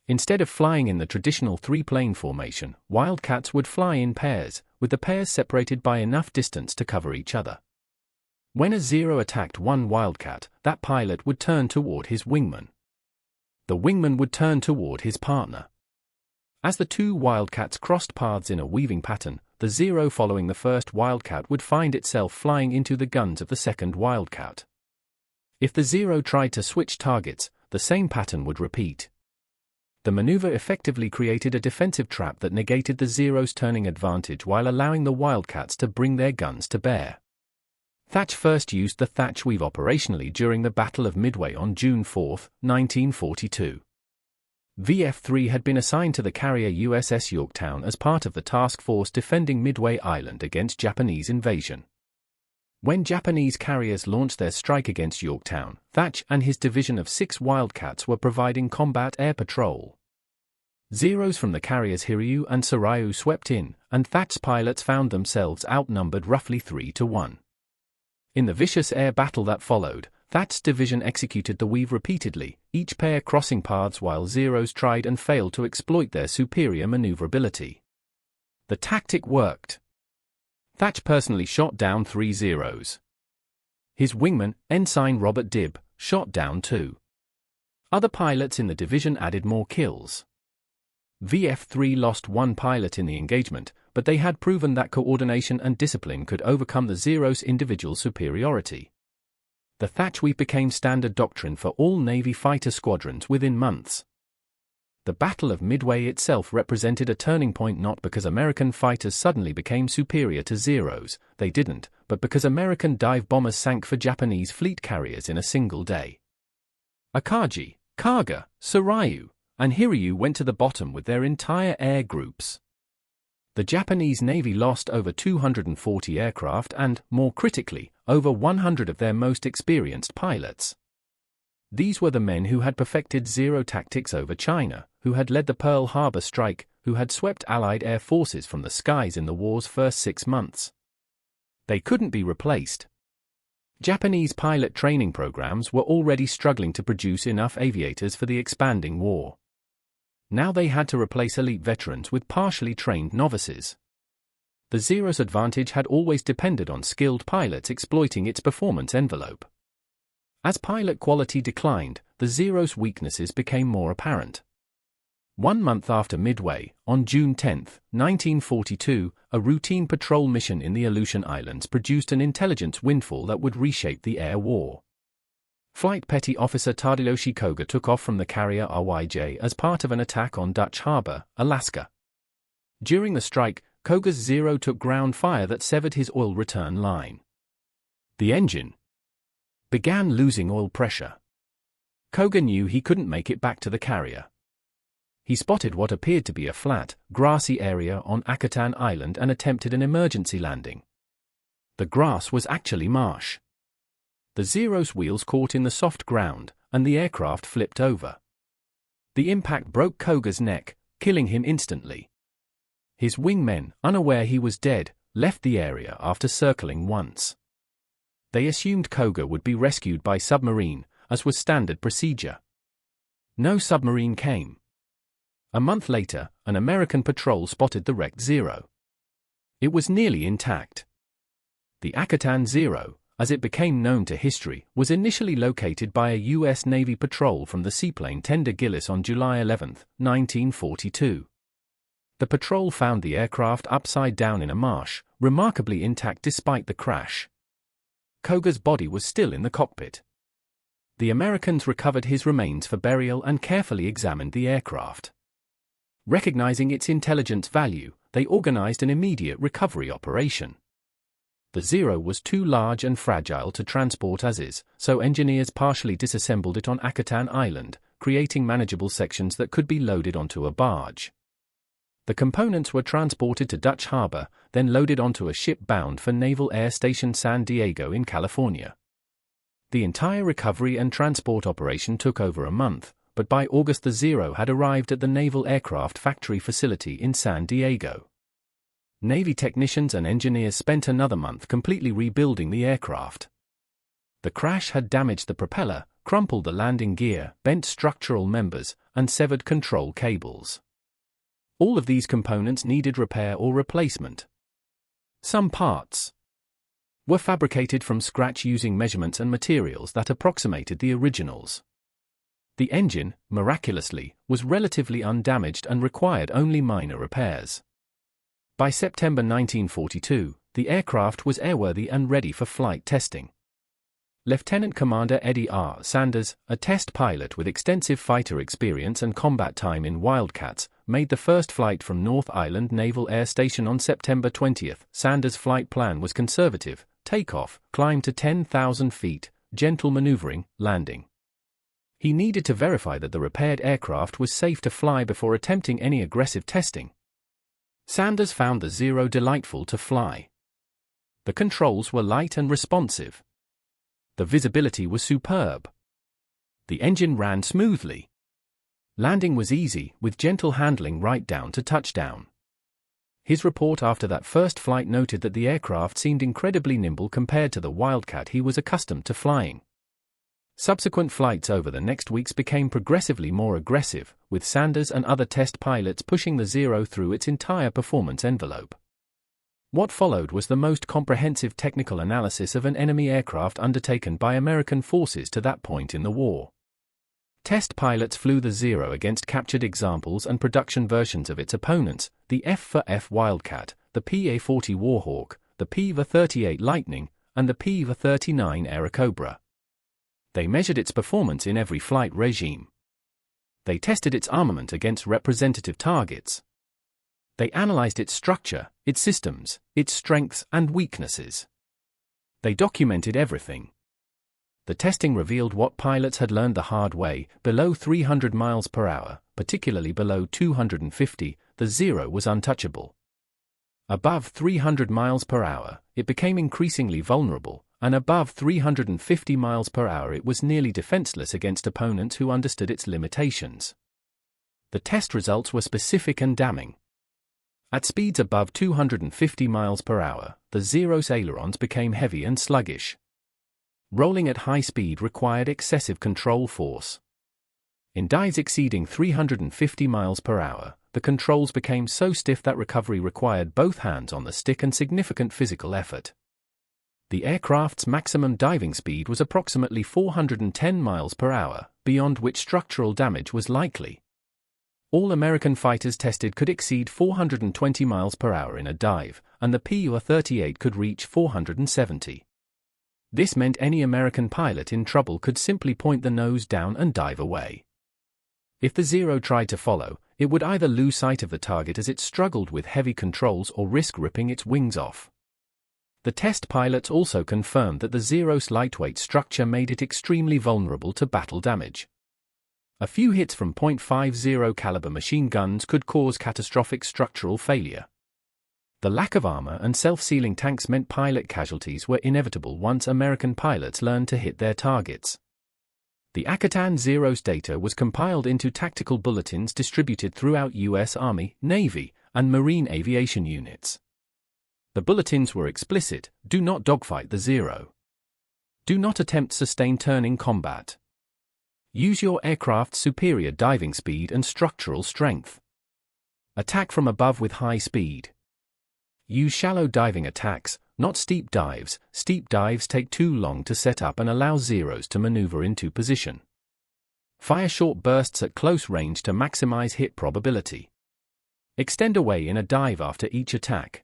S1: Instead of flying in the traditional three-plane formation, Wildcats would fly in pairs, with the pairs separated by enough distance to cover each other. When a Zero attacked one Wildcat, that pilot would turn toward his wingman. The wingman would turn toward his partner. As the two Wildcats crossed paths in a weaving pattern, the Zero following the first Wildcat would find itself flying into the guns of the second Wildcat. If the Zero tried to switch targets, the same pattern would repeat. The maneuver effectively created a defensive trap that negated the Zero's turning advantage while allowing the Wildcats to bring their guns to bear. Thatch first used the Thatch Weave operationally during the Battle of Midway on June 4, 1942. VF-3 had been assigned to the carrier USS Yorktown as part of the task force defending Midway Island against Japanese invasion. When Japanese carriers launched their strike against Yorktown, Thatch and his division of 6 Wildcats were providing combat air patrol. Zeros from the carriers Hiryu and Soryu swept in, and Thatch's pilots found themselves outnumbered roughly 3-1. In the vicious air battle that followed, Thatch's division executed the weave repeatedly, each pair crossing paths while Zeros tried and failed to exploit their superior maneuverability. The tactic worked. Thatch personally shot down 3 Zeros. His wingman, Ensign Robert Dibb, shot down 2. Other pilots in the division added more kills. VF-3 lost 1 pilot in the engagement, but they had proven that coordination and discipline could overcome the Zero's individual superiority. The thatch sweep became standard doctrine for all Navy fighter squadrons within months. The Battle of Midway itself represented a turning point, not because American fighters suddenly became superior to Zeros, they didn't, but because American dive bombers sank for Japanese fleet carriers in a single day. Akagi, Kaga, Soryu, and Hiryu went to the bottom with their entire air groups. The Japanese Navy lost over 240 aircraft and, more critically, over 100 of their most experienced pilots. These were the men who had perfected Zero tactics over China, who had led the Pearl Harbor strike, who had swept Allied air forces from the skies in the war's first 6 months. They couldn't be replaced. Japanese pilot training programs were already struggling to produce enough aviators for the expanding war. Now they had to replace elite veterans with partially trained novices. The Zero's advantage had always depended on skilled pilots exploiting its performance envelope. As pilot quality declined, the Zero's weaknesses became more apparent. 1 month after Midway, on June 10, 1942, a routine patrol mission in the Aleutian Islands produced an intelligence windfall that would reshape the air war. Flight Petty Officer Tadayoshi Koga took off from the carrier RYJ as part of an attack on Dutch Harbor, Alaska. During the strike, Koga's Zero took ground fire that severed his oil return line. The engine began losing oil pressure. Koga knew he couldn't make it back to the carrier. He spotted what appeared to be a flat, grassy area on Akutan Island and attempted an emergency landing. The grass was actually marsh. The Zero's wheels caught in the soft ground, and the aircraft flipped over. The impact broke Koga's neck, killing him instantly. His wingmen, unaware he was dead, left the area after circling once. They assumed Koga would be rescued by submarine, as was standard procedure. No submarine came. A month later, an American patrol spotted the wrecked Zero. It was nearly intact. The Akutan Zero, as it became known to history, was initially located by a U.S. Navy patrol from the seaplane Tender Gillis on July 11, 1942. The patrol found the aircraft upside down in a marsh, remarkably intact despite the crash. Koga's body was still in the cockpit. The Americans recovered his remains for burial and carefully examined the aircraft. Recognizing its intelligence value, they organized an immediate recovery operation. The Zero was too large and fragile to transport as is, so engineers partially disassembled it on Akutan Island, creating manageable sections that could be loaded onto a barge. The components were transported to Dutch Harbor, then loaded onto a ship bound for Naval Air Station San Diego in California. The entire recovery and transport operation took over a month, but by August the Zero had arrived at the Naval Aircraft Factory facility in San Diego. Navy technicians and engineers spent another month completely rebuilding the aircraft. The crash had damaged the propeller, crumpled the landing gear, bent structural members, and severed control cables. All of these components needed repair or replacement. Some parts were fabricated from scratch using measurements and materials that approximated the originals. The engine, miraculously, was relatively undamaged and required only minor repairs. By September 1942, the aircraft was airworthy and ready for flight testing. Lieutenant Commander Eddie R. Sanders, a test pilot with extensive fighter experience and combat time in Wildcats, made the first flight from North Island Naval Air Station on September 20. Sanders' flight plan was conservative: takeoff, climb to 10,000 feet, gentle maneuvering, landing. He needed to verify that the repaired aircraft was safe to fly before attempting any aggressive testing. Sanders found the Zero delightful to fly. The controls were light and responsive. The visibility was superb. The engine ran smoothly. Landing was easy, with gentle handling right down to touchdown. His report after that first flight noted that the aircraft seemed incredibly nimble compared to the Wildcat he was accustomed to flying. Subsequent flights over the next weeks became progressively more aggressive, with Sanders and other test pilots pushing the Zero through its entire performance envelope. What followed was the most comprehensive technical analysis of an enemy aircraft undertaken by American forces to that point in the war. Test pilots flew the Zero against captured examples and production versions of its opponents, the F-4F Wildcat, the PA-40 Warhawk, the PV-38 Lightning, and the PV-39 Airacobra. They measured its performance in every flight regime. They tested its armament against representative targets. They analyzed its structure, its systems, its strengths and weaknesses. They documented everything. The testing revealed what pilots had learned the hard way: below 300 miles per hour, particularly below 250, the Zero was untouchable. Above 300 miles per hour, it became increasingly vulnerable, and above 350 miles per hour it was nearly defenseless against opponents who understood its limitations. The test results were specific and damning. At speeds above 250 miles per hour, the Zero's ailerons became heavy and sluggish. Rolling at high speed required excessive control force. In dives exceeding 350 miles per hour, the controls became so stiff that recovery required both hands on the stick and significant physical effort. The aircraft's maximum diving speed was approximately 410 miles per hour, beyond which structural damage was likely. All American fighters tested could exceed 420 miles per hour in a dive, and the PU-38 could reach 470. This meant any American pilot in trouble could simply point the nose down and dive away. If the Zero tried to follow, it would either lose sight of the target as it struggled with heavy controls or risk ripping its wings off. The test pilots also confirmed that the Zero's lightweight structure made it extremely vulnerable to battle damage. A few hits from .50 caliber machine guns could cause catastrophic structural failure. The lack of armor and self-sealing tanks meant pilot casualties were inevitable once American pilots learned to hit their targets. The Akatan Zero's data was compiled into tactical bulletins distributed throughout U.S. Army, Navy, and Marine aviation units. The bulletins were explicit: do not dogfight the Zero. Do not attempt sustained turning combat. Use your aircraft's superior diving speed and structural strength. Attack from above with high speed. Use shallow diving attacks, not steep dives. Steep dives take too long to set up and allow Zeros to maneuver into position. Fire short bursts at close range to maximize hit probability. Extend away in a dive after each attack.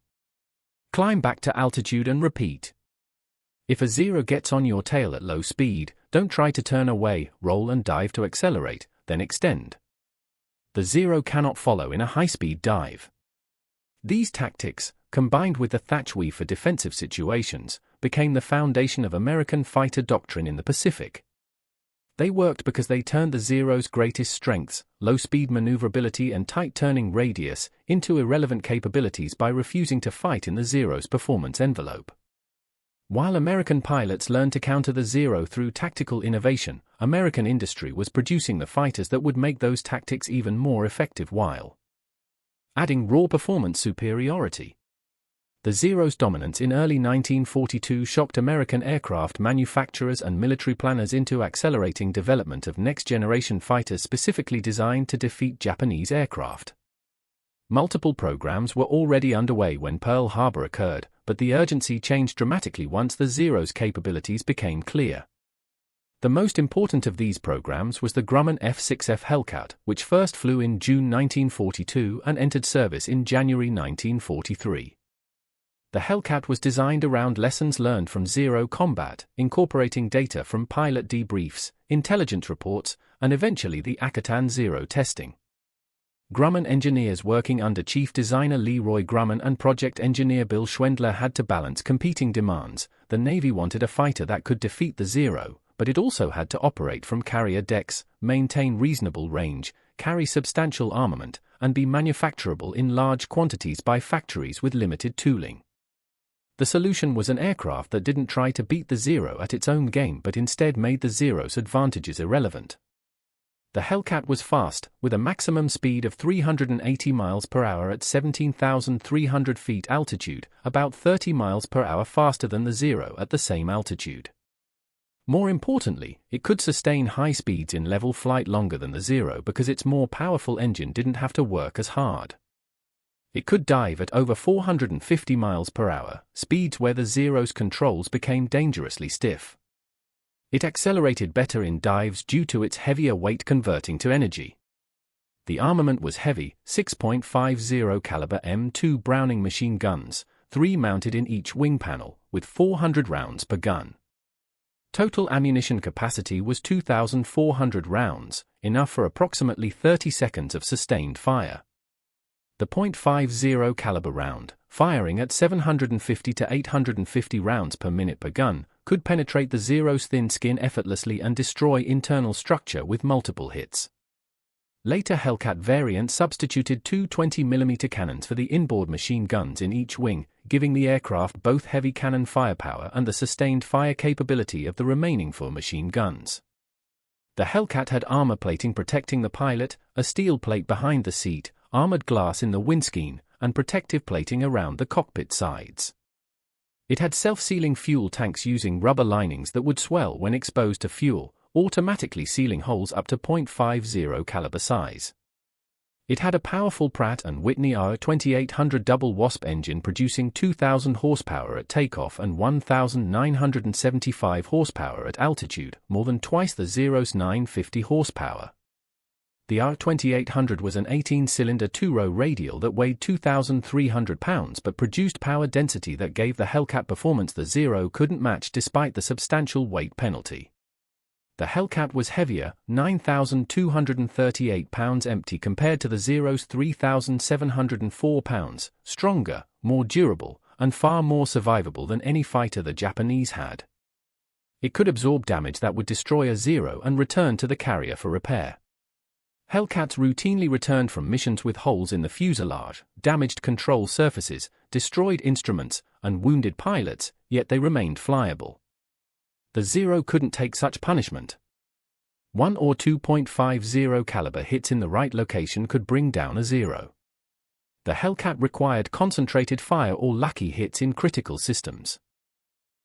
S1: Climb back to altitude and repeat. If a Zero gets on your tail at low speed, don't try to turn away, roll and dive to accelerate, then extend. The Zero cannot follow in a high-speed dive. These tactics, combined with the thatch weave for defensive situations, became the foundation of American fighter doctrine in the Pacific. They worked because they turned the Zero's greatest strengths, low-speed maneuverability and tight turning radius, into irrelevant capabilities by refusing to fight in the Zero's performance envelope. While American pilots learned to counter the Zero through tactical innovation, American industry was producing the fighters that would make those tactics even more effective while adding raw performance superiority. The Zero's dominance in early 1942 shocked American aircraft manufacturers and military planners into accelerating development of next-generation fighters specifically designed to defeat Japanese aircraft. Multiple programs were already underway when Pearl Harbor occurred, but the urgency changed dramatically once the Zero's capabilities became clear. The most important of these programs was the Grumman F-6F Hellcat, which first flew in June 1942 and entered service in January 1943. The Hellcat was designed around lessons learned from Zero combat, incorporating data from pilot debriefs, intelligence reports, and eventually the Akatan Zero testing. Grumman engineers working under Chief Designer Leroy Grumman and project engineer Bill Schwendler had to balance competing demands. The Navy wanted a fighter that could defeat the Zero, but it also had to operate from carrier decks, maintain reasonable range, carry substantial armament, and be manufacturable in large quantities by factories with limited tooling. The solution was an aircraft that didn't try to beat the Zero at its own game but instead made the Zero's advantages irrelevant. The Hellcat was fast, with a maximum speed of 380 miles per hour at 17,300 feet altitude, about 30 miles per hour faster than the Zero at the same altitude. More importantly, it could sustain high speeds in level flight longer than the Zero because its more powerful engine didn't have to work as hard. It could dive at over 450 miles per hour, speeds where the Zero's controls became dangerously stiff. It accelerated better in dives due to its heavier weight converting to energy. The armament was heavy, 6.50 caliber M2 Browning machine guns, 3 mounted in each wing panel, with 400 rounds per gun. Total ammunition capacity was 2,400 rounds, enough for approximately 30 seconds of sustained fire. The .50 caliber round, firing at 750 to 850 rounds per minute per gun, could penetrate the Zero's thin skin effortlessly and destroy internal structure with multiple hits. Later Hellcat variants substituted two 20mm cannons for the inboard machine guns in each wing, giving the aircraft both heavy cannon firepower and the sustained fire capability of the remaining four machine guns. The Hellcat had armor plating protecting the pilot, a steel plate behind the seat, armored glass in the windscreen, and protective plating around the cockpit sides. It had self-sealing fuel tanks using rubber linings that would swell when exposed to fuel, automatically sealing holes up to .50 caliber size. It had a powerful Pratt & Whitney R2800 double Wasp engine producing 2,000 horsepower at takeoff and 1,975 horsepower at altitude, more than twice the Zero's 950 horsepower. The R2800 was an 18-cylinder two-row radial that weighed 2,300 pounds but produced power density that gave the Hellcat performance the Zero couldn't match despite the substantial weight penalty. The Hellcat was heavier, 9,238 pounds empty compared to the Zero's 3,704 pounds, stronger, more durable, and far more survivable than any fighter the Japanese had. It could absorb damage that would destroy a Zero and return to the carrier for repair. Hellcats routinely returned from missions with holes in the fuselage, damaged control surfaces, destroyed instruments, and wounded pilots, yet they remained flyable. The Zero couldn't take such punishment. 1 or 2.50 caliber hits in the right location could bring down a Zero. The Hellcat required concentrated fire or lucky hits in critical systems.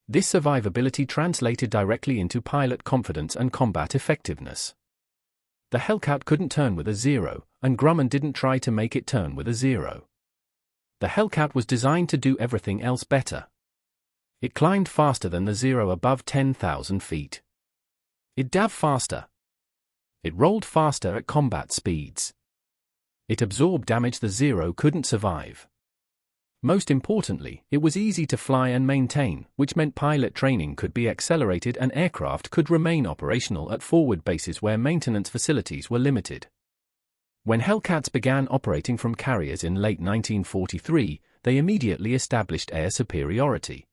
S1: This survivability translated directly into pilot confidence and combat effectiveness. The Hellcat couldn't turn with a Zero, and Grumman didn't try to make it turn with a Zero. The Hellcat was designed to do everything else better. It climbed faster than the Zero above 10,000 feet. It dove faster. It rolled faster at combat speeds. It absorbed damage the Zero couldn't survive. Most importantly, it was easy to fly and maintain, which meant pilot training could be accelerated and aircraft could remain operational at forward bases where maintenance facilities were limited. When Hellcats began operating from carriers in late 1943, they immediately established air superiority.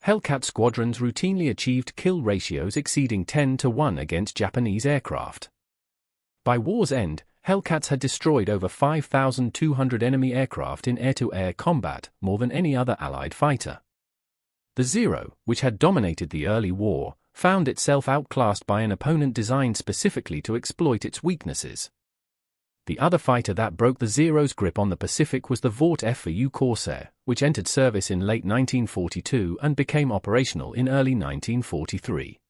S1: Hellcat squadrons routinely achieved kill ratios exceeding 10-to-1 against Japanese aircraft. By war's end, Hellcats had destroyed over 5,200 enemy aircraft in air-to-air combat, more than any other Allied fighter. The Zero, which had dominated the early war, found itself outclassed by an opponent designed specifically to exploit its weaknesses. The other fighter that broke the Zero's grip on the Pacific was the Vought F4U Corsair, which entered service in late 1942 and became operational in early 1943.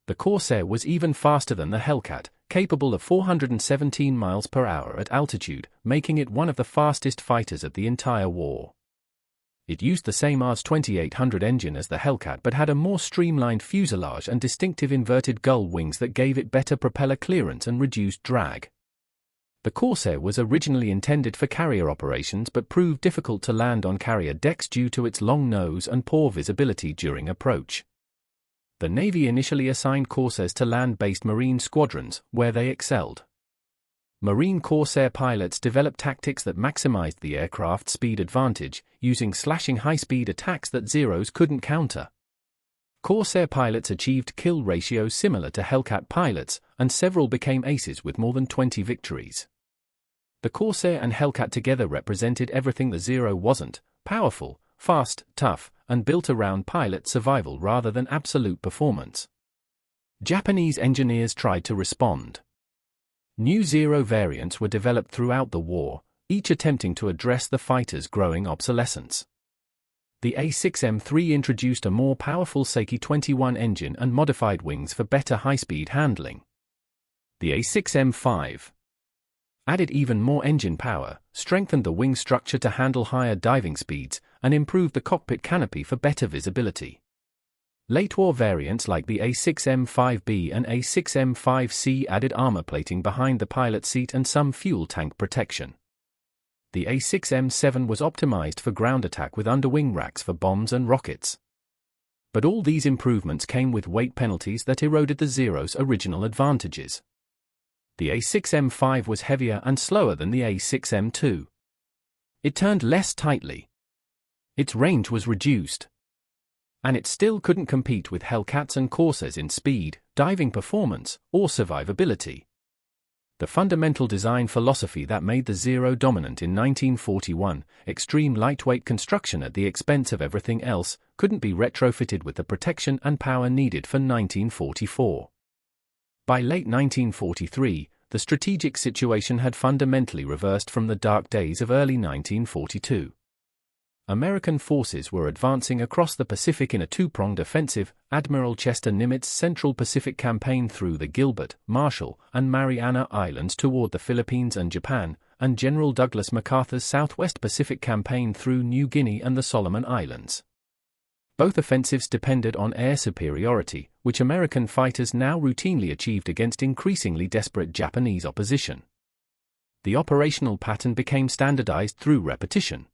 S1: The Corsair was even faster than the Hellcat, capable of 417 miles per hour at altitude, making it one of the fastest fighters of the entire war. It used the same Rs 2800 engine as the Hellcat but had a more streamlined fuselage and distinctive inverted gull wings that gave it better propeller clearance and reduced drag. The Corsair was originally intended for carrier operations but proved difficult to land on carrier decks due to its long nose and poor visibility during approach. The Navy initially assigned Corsairs to land-based Marine squadrons, where they excelled. Marine Corsair pilots developed tactics that maximized the aircraft's speed advantage, using slashing high-speed attacks that Zeros couldn't counter. Corsair pilots achieved kill ratios similar to Hellcat pilots, and several became aces with more than 20 victories. The Corsair and Hellcat together represented everything the Zero wasn't: powerful, fast, tough, and built around pilot survival rather than absolute performance. Japanese engineers tried to respond. New Zero variants were developed throughout the war, each attempting to address the fighter's growing obsolescence. The A6M III introduced a more powerful Seiki 21 engine and modified wings for better high-speed handling. The A6M V added even more engine power, strengthened the wing structure to handle higher diving speeds, and improved the cockpit canopy for better visibility. Late-war variants like the A6M5B and A6M5C added armor plating behind the pilot seat and some fuel tank protection. The A6M7 was optimized for ground attack with underwing racks for bombs and rockets. But all these improvements came with weight penalties that eroded the Zero's original advantages. The A6M5 was heavier and slower than the A6M2. It turned less tightly. Its range was reduced. And it still couldn't compete with Hellcats and Corsairs in speed, diving performance, or survivability. The fundamental design philosophy that made the Zero dominant in 1941, extreme lightweight construction at the expense of everything else, couldn't be retrofitted with the protection and power needed for 1944. By late 1943, the strategic situation had fundamentally reversed from the dark days of early 1942. American forces were advancing across the Pacific in a two-pronged offensive, Admiral Chester Nimitz's Central Pacific Campaign through the Gilbert, Marshall, and Mariana Islands toward the Philippines and Japan, and General Douglas MacArthur's Southwest Pacific Campaign through New Guinea and the Solomon Islands. Both offensives depended on air superiority, which American fighters now routinely achieved against increasingly desperate Japanese opposition. The operational pattern became standardized through repetition.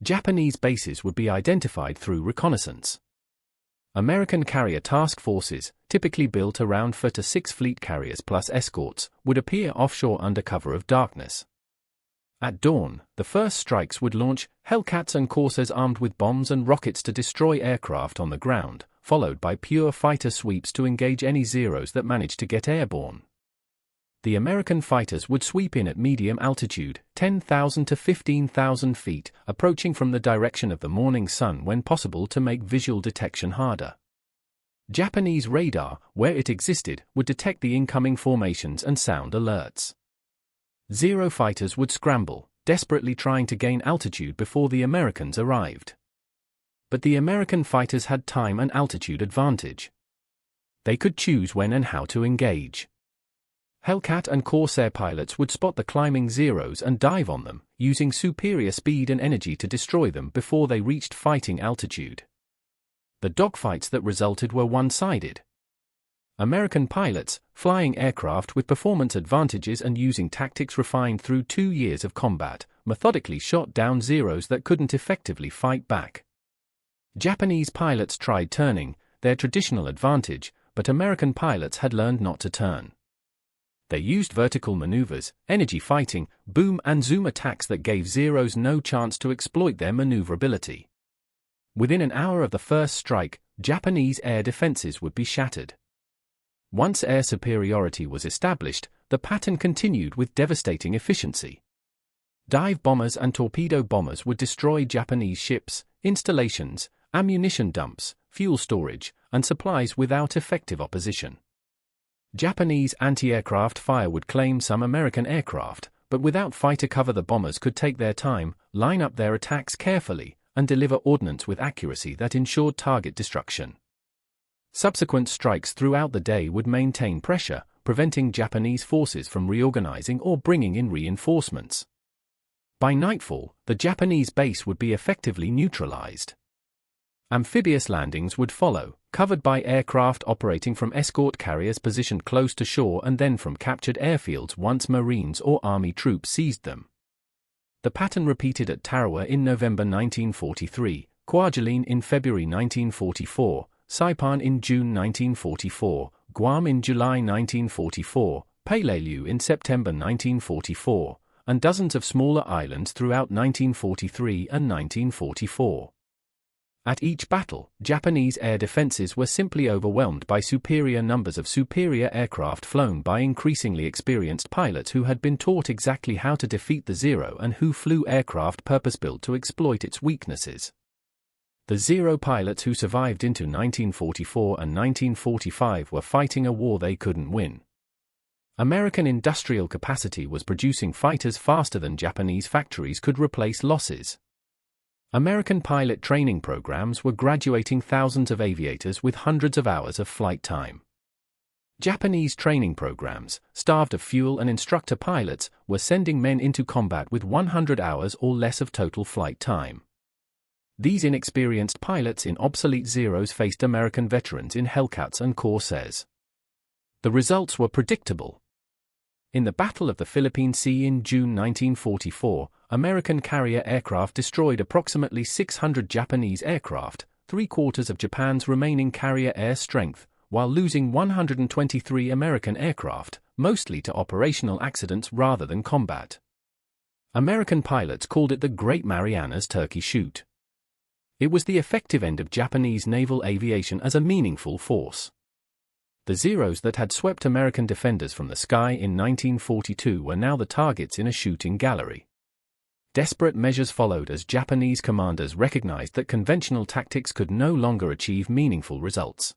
S1: Japanese bases would be identified through reconnaissance. American carrier task forces, typically built around 4 to 6 fleet carriers plus escorts, would appear offshore under cover of darkness. At dawn, the first strikes would launch, Hellcats and Corsairs armed with bombs and rockets to destroy aircraft on the ground, followed by pure fighter sweeps to engage any Zeros that managed to get airborne. The American fighters would sweep in at medium altitude, 10,000 to 15,000 feet, approaching from the direction of the morning sun when possible to make visual detection harder. Japanese radar, where it existed, would detect the incoming formations and sound alerts. Zero fighters would scramble, desperately trying to gain altitude before the Americans arrived. But the American fighters had time and altitude advantage. They could choose when and how to engage. Hellcat and Corsair pilots would spot the climbing Zeros and dive on them, using superior speed and energy to destroy them before they reached fighting altitude. The dogfights that resulted were one-sided. American pilots, flying aircraft with performance advantages and using tactics refined through 2 years of combat, methodically shot down Zeros that couldn't effectively fight back. Japanese pilots tried turning, their traditional advantage, but American pilots had learned not to turn. They used vertical maneuvers, energy fighting, boom and zoom attacks that gave Zeros no chance to exploit their maneuverability. Within an hour of the first strike, Japanese air defenses would be shattered. Once air superiority was established, the pattern continued with devastating efficiency. Dive bombers and torpedo bombers would destroy Japanese ships, installations, ammunition dumps, fuel storage, and supplies without effective opposition. Japanese anti-aircraft fire would claim some American aircraft, but without fighter cover the bombers could take their time, line up their attacks carefully, and deliver ordnance with accuracy that ensured target destruction. Subsequent strikes throughout the day would maintain pressure, preventing Japanese forces from reorganizing or bringing in reinforcements. By nightfall, the Japanese base would be effectively neutralized. Amphibious landings would follow, covered by aircraft operating from escort carriers positioned close to shore and then from captured airfields once Marines or Army troops seized them. The pattern repeated at Tarawa in November 1943, Kwajalein in February 1944, Saipan in June 1944, Guam in July 1944, Peleliu in September 1944, and dozens of smaller islands throughout 1943 and 1944. At each battle, Japanese air defenses were simply overwhelmed by superior numbers of superior aircraft flown by increasingly experienced pilots who had been taught exactly how to defeat the Zero and who flew aircraft purpose-built to exploit its weaknesses. The Zero pilots who survived into 1944 and 1945 were fighting a war they couldn't win. American industrial capacity was producing fighters faster than Japanese factories could replace losses. American pilot training programs were graduating thousands of aviators with hundreds of hours of flight time. Japanese training programs, starved of fuel and instructor pilots, were sending men into combat with 100 hours or less of total flight time. These inexperienced pilots in obsolete Zeros faced American veterans in Hellcats and Corsairs. The results were predictable. In the Battle of the Philippine Sea in June 1944, American carrier aircraft destroyed approximately 600 Japanese aircraft, 3/4 of Japan's remaining carrier air strength, while losing 123 American aircraft, mostly to operational accidents rather than combat. American pilots called it the Great Marianas Turkey Shoot. It was the effective end of Japanese naval aviation as a meaningful force. The Zeros that had swept American defenders from the sky in 1942 were now the targets in a shooting gallery. Desperate measures followed as Japanese commanders recognized that conventional tactics could no longer achieve meaningful results.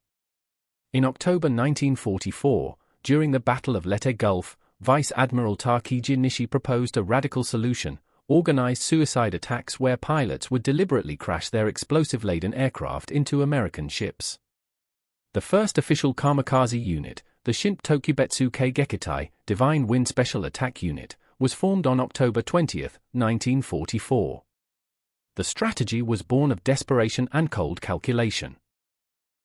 S1: In October 1944, during the Battle of Leyte Gulf, Vice Admiral Takiji Nishi proposed a radical solution: organized suicide attacks where pilots would deliberately crash their explosive-laden aircraft into American ships. The first official kamikaze unit, the Shinp Tokubetsu Keigekitai, Divine Wind Special Attack Unit, was formed on October 20, 1944. The strategy was born of desperation and cold calculation.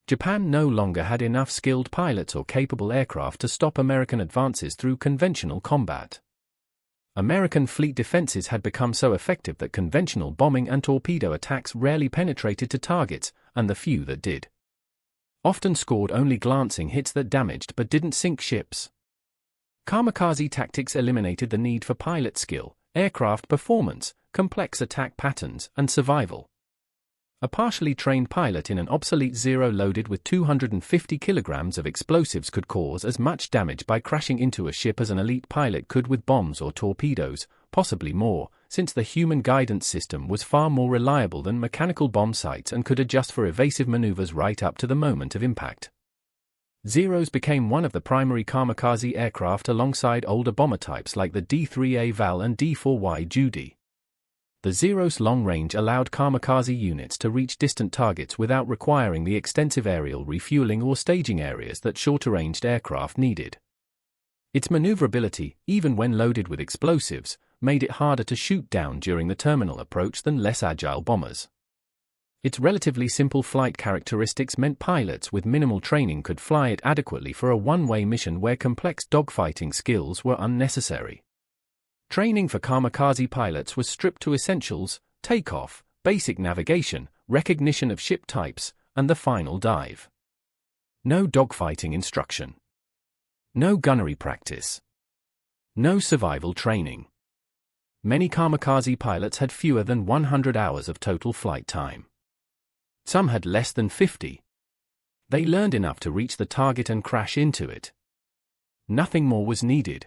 S1: Japan no longer had enough skilled pilots or capable aircraft to stop American advances through conventional combat. American fleet defenses had become so effective that conventional bombing and torpedo attacks rarely penetrated to targets, and the few that did often scored only glancing hits that damaged but didn't sink ships. Kamikaze tactics eliminated the need for pilot skill, aircraft performance, complex attack patterns, and survival. A partially trained pilot in an Obsolete Zero loaded with 250 kilograms of explosives could cause as much damage by crashing into a ship as an elite pilot could with bombs or torpedoes, possibly more, since the human guidance system was far more reliable than mechanical bomb sights and could adjust for evasive maneuvers right up to the moment of impact. Zeros became one of the primary kamikaze aircraft alongside older bomber types like the D-3A Val and D-4Y Judy. The Zero's long range allowed kamikaze units to reach distant targets without requiring the extensive aerial refueling or staging areas that shorter-ranged aircraft needed. Its maneuverability, even when loaded with explosives, made it harder to shoot down during the terminal approach than less agile bombers. Its relatively simple flight characteristics meant pilots with minimal training could fly it adequately for a one-way mission where complex dogfighting skills were unnecessary. Training for kamikaze pilots was stripped to essentials: takeoff, basic navigation, recognition of ship types, and the final dive. No dogfighting instruction. No gunnery practice. No survival training. Many kamikaze pilots had fewer than 100 hours of total flight time. Some had less than 50. They learned enough to reach the target and crash into it. Nothing more was needed.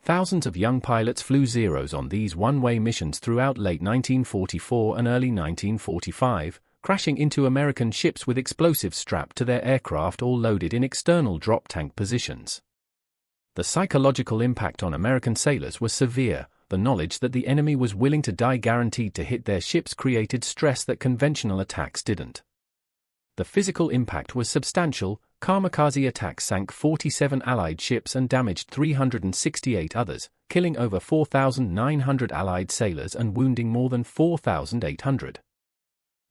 S1: Thousands of young pilots flew Zeros on these one-way missions throughout late 1944 and early 1945, crashing into American ships with explosives strapped to their aircraft or loaded in external drop tank positions. The psychological impact on American sailors was severe. The knowledge that the enemy was willing to die guaranteed to hit their ships created stress that conventional attacks didn't. The physical impact was substantial. Kamikaze attacks sank 47 Allied ships and damaged 368 others, killing over 4,900 Allied sailors and wounding more than 4,800.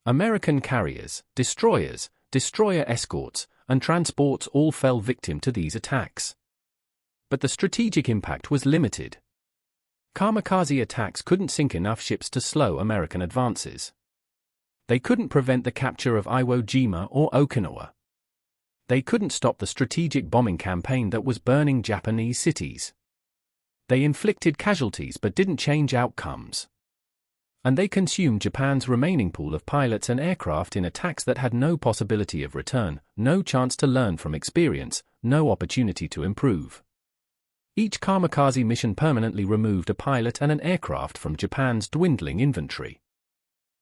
S1: American carriers, destroyers, destroyer escorts, and transports all fell victim to these attacks. But the strategic impact was limited. Kamikaze attacks couldn't sink enough ships to slow American advances. They couldn't prevent the capture of Iwo Jima or Okinawa. They couldn't stop the strategic bombing campaign that was burning Japanese cities. They inflicted casualties but didn't change outcomes. And they consumed Japan's remaining pool of pilots and aircraft in attacks that had no possibility of return, no chance to learn from experience, no opportunity to improve. Each kamikaze mission permanently removed a pilot and an aircraft from Japan's dwindling inventory.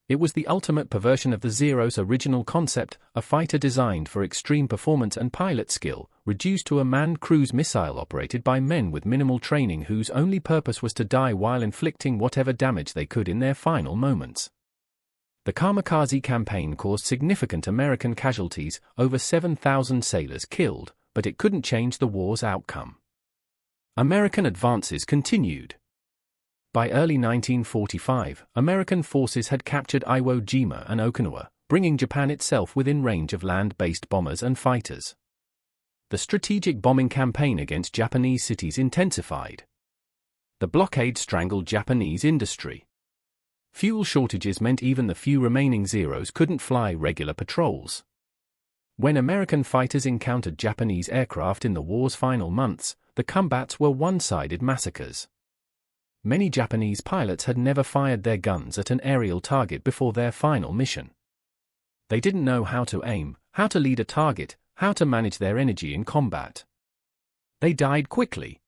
S1: It was the ultimate perversion of the Zero's original concept, a fighter designed for extreme performance and pilot skill, reduced to a manned cruise missile operated by men with minimal training whose only purpose was to die while inflicting whatever damage they could in their final moments. The kamikaze campaign caused significant American casualties, over 7,000 sailors killed, but it couldn't change the war's outcome. American advances continued. By early 1945, American forces had captured Iwo Jima and Okinawa, bringing Japan itself within range of land-based bombers and fighters. The strategic bombing campaign against Japanese cities intensified. The blockade strangled Japanese industry. Fuel shortages meant even the few remaining Zeros couldn't fly regular patrols. When American fighters encountered Japanese aircraft in the war's final months, the combats were one-sided massacres. Many Japanese pilots had never fired their guns at an aerial target before their final mission. They didn't know how to aim, how to lead a target, how to manage their energy in combat. They died quickly.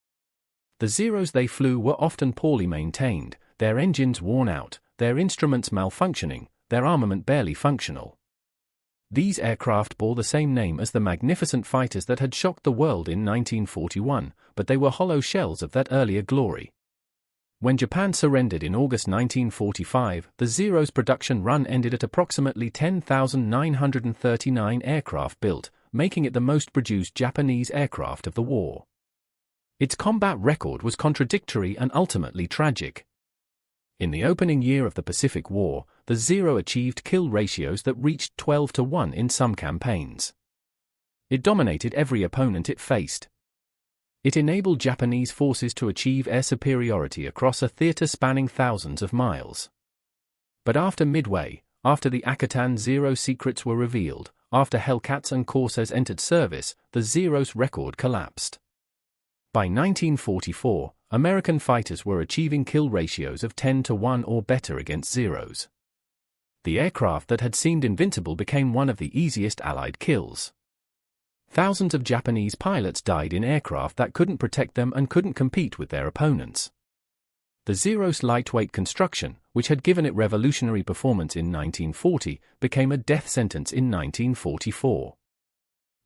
S1: The Zeros they flew were often poorly maintained, their engines worn out, their instruments malfunctioning, their armament barely functional. These aircraft bore the same name as the magnificent fighters that had shocked the world in 1941, but they were hollow shells of that earlier glory. When Japan surrendered in August 1945, the Zero's production run ended at approximately 10,939 aircraft built, making it the most produced Japanese aircraft of the war. Its combat record was contradictory and ultimately tragic. In the opening year of the Pacific War, the Zero achieved kill ratios that reached 12-1 in some campaigns. It dominated every opponent it faced. It enabled Japanese forces to achieve air superiority across a theater spanning thousands of miles. But after Midway, after the Akatan Zero secrets were revealed, after Hellcats and Corsairs entered service, the Zero's record collapsed. By 1944, American fighters were achieving kill ratios of 10-1 or better against Zeros. The aircraft that had seemed invincible became one of the easiest Allied kills. Thousands of Japanese pilots died in aircraft that couldn't protect them and couldn't compete with their opponents. The Zero's lightweight construction, which had given it revolutionary performance in 1940, became a death sentence in 1944.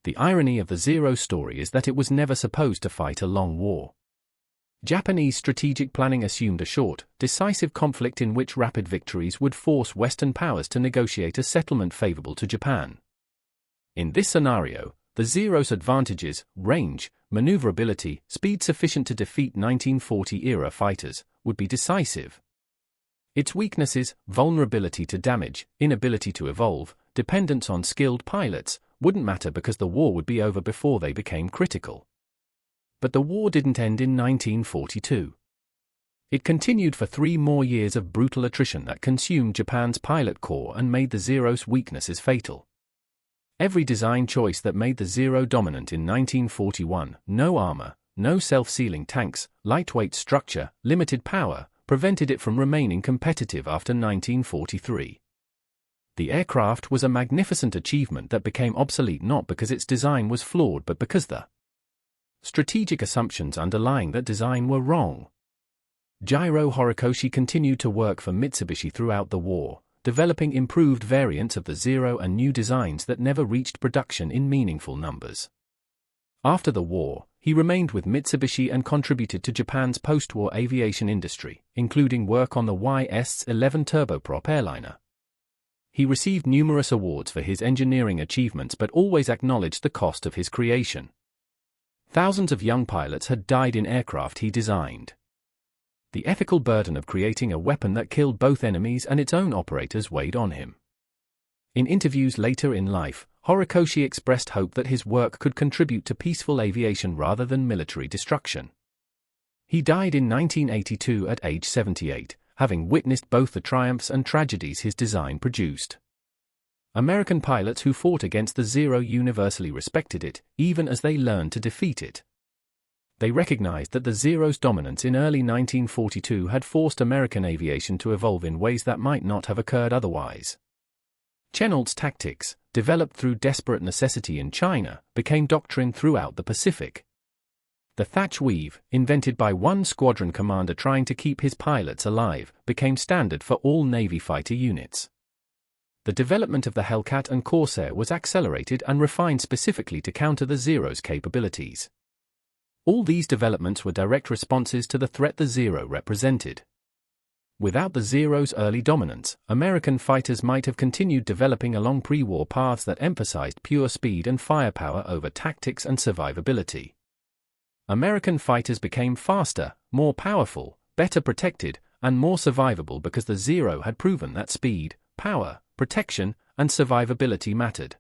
S1: The irony of the Zero story is that it was never supposed to fight a long war. Japanese strategic planning assumed a short, decisive conflict in which rapid victories would force Western powers to negotiate a settlement favorable to Japan. In this scenario, the Zero's advantages, range, maneuverability, speed sufficient to defeat 1940-era fighters, would be decisive. Its weaknesses, vulnerability to damage, inability to evolve, dependence on skilled pilots, wouldn't matter because the war would be over before they became critical. But the war didn't end in 1942. It continued for 3 more years of brutal attrition that consumed Japan's pilot corps and made the Zero's weaknesses fatal. Every design choice that made the Zero dominant in 1941, no armor, no self-sealing tanks, lightweight structure, limited power, prevented it from remaining competitive after 1943. The aircraft was a magnificent achievement that became obsolete not because its design was flawed but because the strategic assumptions underlying that design were wrong. Jiro Horikoshi continued to work for Mitsubishi throughout the war, developing improved variants of the Zero and new designs that never reached production in meaningful numbers. After the war, he remained with Mitsubishi and contributed to Japan's post-war aviation industry, including work on the YS-11 turboprop airliner. He received numerous awards for his engineering achievements but always acknowledged the cost of his creation. Thousands of young pilots had died in aircraft he designed. The ethical burden of creating a weapon that killed both enemies and its own operators weighed on him. In interviews later in life, Horikoshi expressed hope that his work could contribute to peaceful aviation rather than military destruction. He died in 1982 at age 78, having witnessed both the triumphs and tragedies his design produced. American pilots who fought against the Zero universally respected it, even as they learned to defeat it. They recognized that the Zero's dominance in early 1942 had forced American aviation to evolve in ways that might not have occurred otherwise. Chennault's tactics, developed through desperate necessity in China, became doctrine throughout the Pacific. The thatch weave, invented by one squadron commander trying to keep his pilots alive, became standard for all Navy fighter units. The development of the Hellcat and Corsair was accelerated and refined specifically to counter the Zero's capabilities. All these developments were direct responses to the threat the Zero represented. Without the Zero's early dominance, American fighters might have continued developing along pre-war paths that emphasized pure speed and firepower over tactics and survivability. American fighters became faster, more powerful, better protected, and more survivable because the Zero had proven that speed, power, protection, and survivability mattered.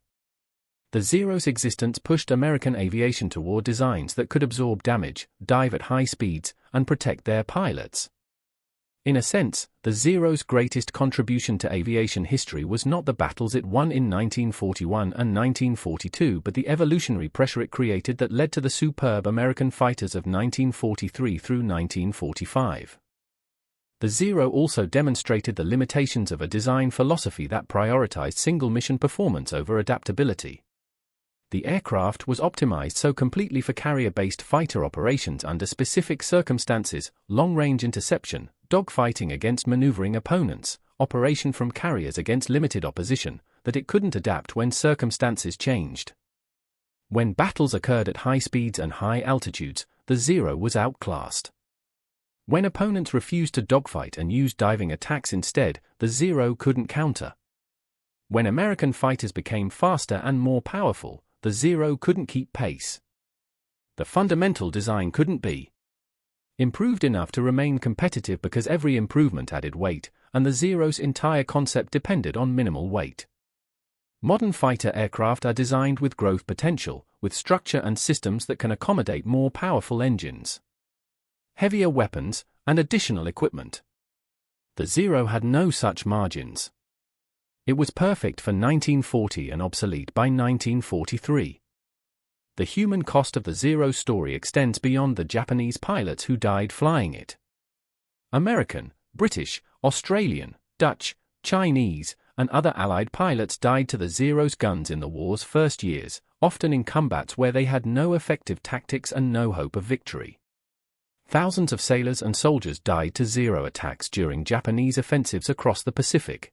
S1: The Zero's existence pushed American aviation toward designs that could absorb damage, dive at high speeds, and protect their pilots. In a sense, the Zero's greatest contribution to aviation history was not the battles it won in 1941 and 1942 but the evolutionary pressure it created that led to the superb American fighters of 1943 through 1945. The Zero also demonstrated the limitations of a design philosophy that prioritized single-mission performance over adaptability. The aircraft was optimized so completely for carrier-based fighter operations under specific circumstances, long-range interception, dogfighting against maneuvering opponents, operation from carriers against limited opposition, that it couldn't adapt when circumstances changed. When battles occurred at high speeds and high altitudes, the Zero was outclassed. When opponents refused to dogfight and used diving attacks instead, the Zero couldn't counter. When American fighters became faster and more powerful, the Zero couldn't keep pace. The fundamental design couldn't be improved enough to remain competitive because every improvement added weight, and the Zero's entire concept depended on minimal weight. Modern fighter aircraft are designed with growth potential, with structure and systems that can accommodate more powerful engines, heavier weapons, and additional equipment. The Zero had no such margins. It was perfect for 1940 and obsolete by 1943. The human cost of the Zero story extends beyond the Japanese pilots who died flying it. American, British, Australian, Dutch, Chinese, and other Allied pilots died to the Zero's guns in the war's first years, often in combats where they had no effective tactics and no hope of victory. Thousands of sailors and soldiers died to Zero attacks during Japanese offensives across the Pacific.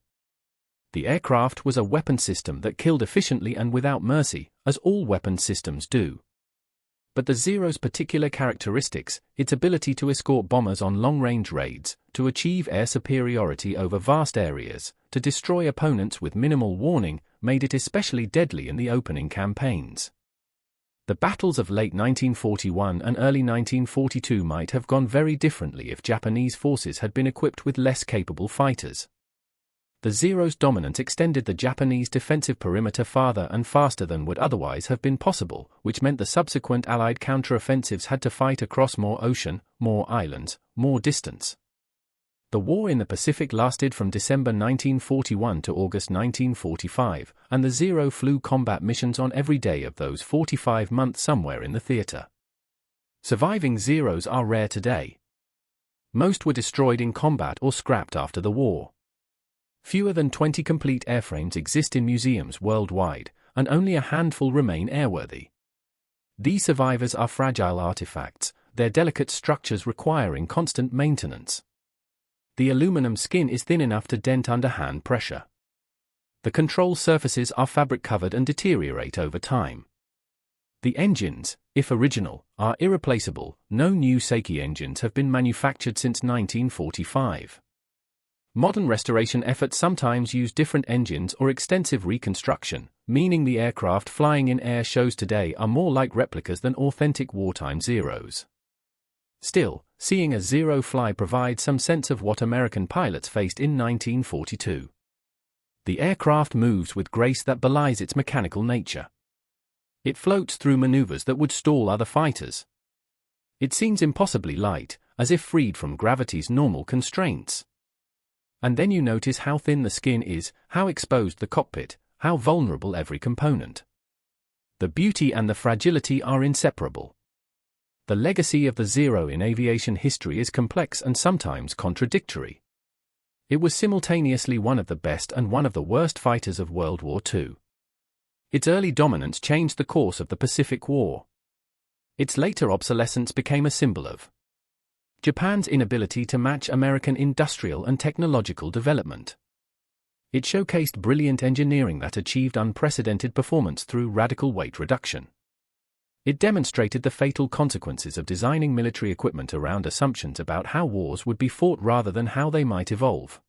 S1: The aircraft was a weapon system that killed efficiently and without mercy, as all weapon systems do. But the Zero's particular characteristics, its ability to escort bombers on long-range raids, to achieve air superiority over vast areas, to destroy opponents with minimal warning, made it especially deadly in the opening campaigns. The battles of late 1941 and early 1942 might have gone very differently if Japanese forces had been equipped with less capable fighters. The Zero's dominance extended the Japanese defensive perimeter farther and faster than would otherwise have been possible, which meant the subsequent Allied counteroffensives had to fight across more ocean, more islands, more distance. The war in the Pacific lasted from December 1941 to August 1945, and the Zero flew combat missions on every day of those 45 months somewhere in the theater. Surviving Zeros are rare today. Most were destroyed in combat or scrapped after the war. Fewer than 20 complete airframes exist in museums worldwide, and only a handful remain airworthy. These survivors are fragile artifacts, their delicate structures requiring constant maintenance. The aluminum skin is thin enough to dent under hand pressure. The control surfaces are fabric-covered and deteriorate over time. The engines, if original, are irreplaceable. No new Seiki engines have been manufactured since 1945. Modern restoration efforts sometimes use different engines or extensive reconstruction, meaning the aircraft flying in air shows today are more like replicas than authentic wartime Zeros. Still, seeing a Zero fly provides some sense of what American pilots faced in 1942. The aircraft moves with grace that belies its mechanical nature. It floats through maneuvers that would stall other fighters. It seems impossibly light, as if freed from gravity's normal constraints. And then you notice how thin the skin is, how exposed the cockpit, how vulnerable every component. The beauty and the fragility are inseparable. The legacy of the Zero in aviation history is complex and sometimes contradictory. It was simultaneously one of the best and one of the worst fighters of World War II. Its early dominance changed the course of the Pacific War. Its later obsolescence became a symbol of Japan's inability to match American industrial and technological development. It showcased brilliant engineering that achieved unprecedented performance through radical weight reduction. It demonstrated the fatal consequences of designing military equipment around assumptions about how wars would be fought rather than how they might evolve.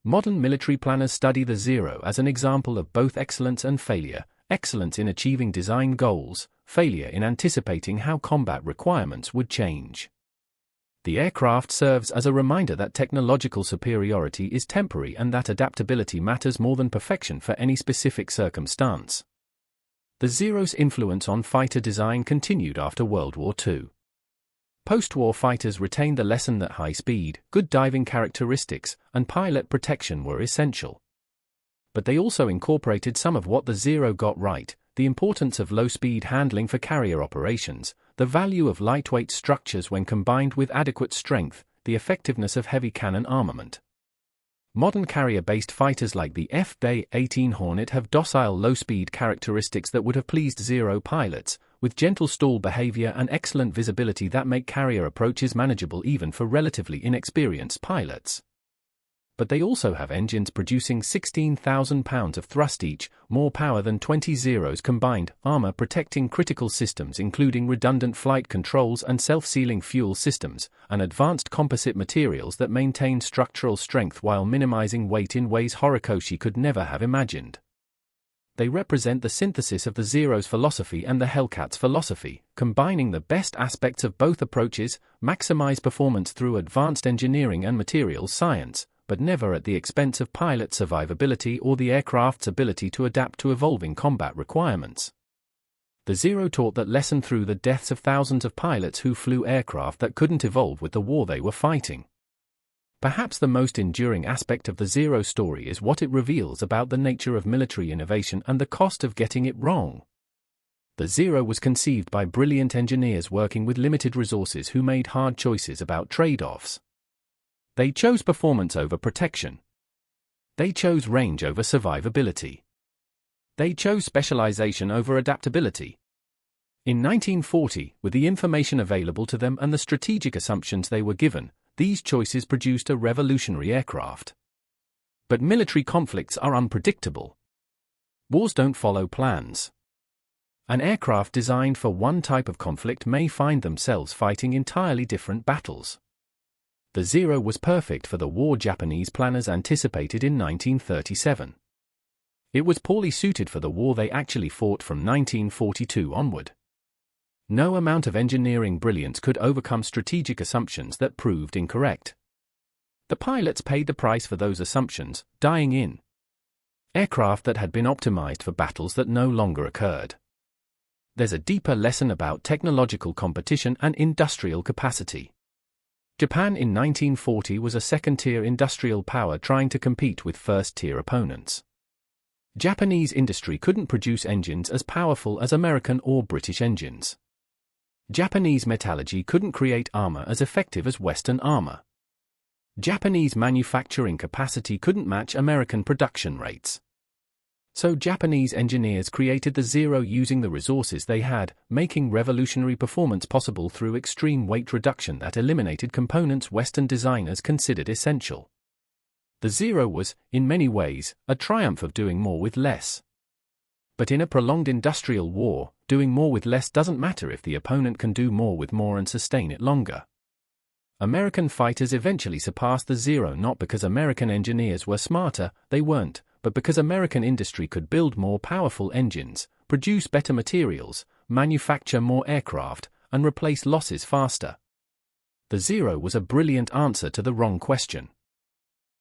S1: Modern military planners study the Zero as an example of both excellence and failure, excellence in achieving design goals, failure in anticipating how combat requirements would change. The aircraft serves as a reminder that technological superiority is temporary and that adaptability matters more than perfection for any specific circumstance. The Zero's influence on fighter design continued after World War II. Post-war fighters retained the lesson that high speed, good diving characteristics, and pilot protection were essential. But they also incorporated some of what the Zero got right: the importance of low-speed handling for carrier operations, the value of lightweight structures when combined with adequate strength, the effectiveness of heavy cannon armament. Modern carrier-based fighters like the F/A-18 Hornet have docile low-speed characteristics that would have pleased Zero pilots, with gentle stall behavior and excellent visibility that make carrier approaches manageable even for relatively inexperienced pilots. But they also have engines producing 16,000 pounds of thrust each, more power than 20 Zeros combined, armor-protecting critical systems including redundant flight controls and self-sealing fuel systems, and advanced composite materials that maintain structural strength while minimizing weight in ways Horikoshi could never have imagined. They represent the synthesis of the Zero's philosophy and the Hellcat's philosophy, combining the best aspects of both approaches, maximize performance through advanced engineering and materials science, but never at the expense of pilot survivability or the aircraft's ability to adapt to evolving combat requirements. The Zero taught that lesson through the deaths of thousands of pilots who flew aircraft that couldn't evolve with the war they were fighting. Perhaps the most enduring aspect of the Zero story is what it reveals about the nature of military innovation and the cost of getting it wrong. The Zero was conceived by brilliant engineers working with limited resources who made hard choices about trade-offs. They chose performance over protection. They chose range over survivability. They chose specialization over adaptability. In 1940, with the information available to them and the strategic assumptions they were given, these choices produced a revolutionary aircraft. But military conflicts are unpredictable. Wars don't follow plans. An aircraft designed for one type of conflict may find themselves fighting entirely different battles. The Zero was perfect for the war Japanese planners anticipated in 1937. It was poorly suited for the war they actually fought from 1942 onward. No amount of engineering brilliance could overcome strategic assumptions that proved incorrect. The pilots paid the price for those assumptions, dying in aircraft that had been optimized for battles that no longer occurred. There's a deeper lesson about technological competition and industrial capacity. Japan in 1940 was a second-tier industrial power trying to compete with first-tier opponents. Japanese industry couldn't produce engines as powerful as American or British engines. Japanese metallurgy couldn't create armor as effective as Western armor. Japanese manufacturing capacity couldn't match American production rates. So Japanese engineers created the Zero using the resources they had, making revolutionary performance possible through extreme weight reduction that eliminated components Western designers considered essential. The Zero was, in many ways, a triumph of doing more with less. But in a prolonged industrial war, doing more with less doesn't matter if the opponent can do more with more and sustain it longer. American fighters eventually surpassed the Zero not because American engineers were smarter, they weren't, but because American industry could build more powerful engines, produce better materials, manufacture more aircraft, and replace losses faster. The Zero was a brilliant answer to the wrong question.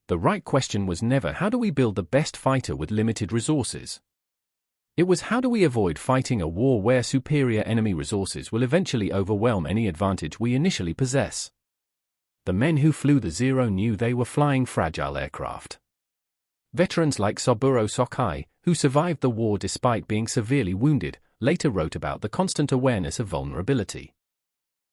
S1: The right question was never how do we build the best fighter with limited resources. It was how do we avoid fighting a war where superior enemy resources will eventually overwhelm any advantage we initially possess. The men who flew the Zero knew they were flying fragile aircraft. Veterans like Soburo Sokai, who survived the war despite being severely wounded, later wrote about the constant awareness of vulnerability.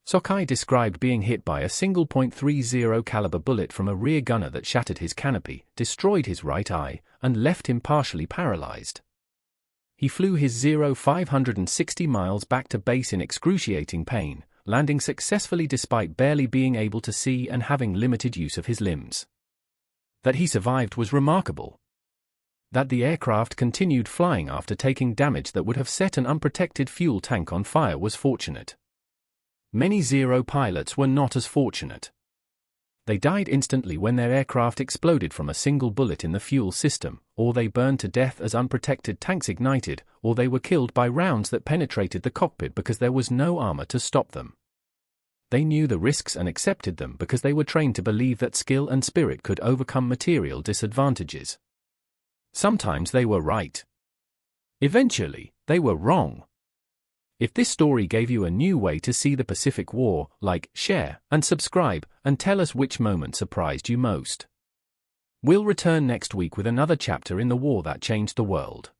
S1: Sokai described being hit by a single .30 caliber bullet from a rear gunner that shattered his canopy, destroyed his right eye, and left him partially paralyzed. He flew his Zero 560 miles back to base in excruciating pain, landing successfully despite barely being able to see and having limited use of his limbs. That he survived was remarkable. That the aircraft continued flying after taking damage that would have set an unprotected fuel tank on fire was fortunate. Many Zero pilots were not as fortunate. They died instantly when their aircraft exploded from a single bullet in the fuel system, or they burned to death as unprotected tanks ignited, or they were killed by rounds that penetrated the cockpit because there was no armor to stop them. They knew the risks and accepted them because they were trained to believe that skill and spirit could overcome material disadvantages. Sometimes they were right. Eventually, they were wrong. If this story gave you a new way to see the Pacific War, like, share, and subscribe, and tell us which moment surprised you most. We'll return next week with another chapter in the war that changed the world.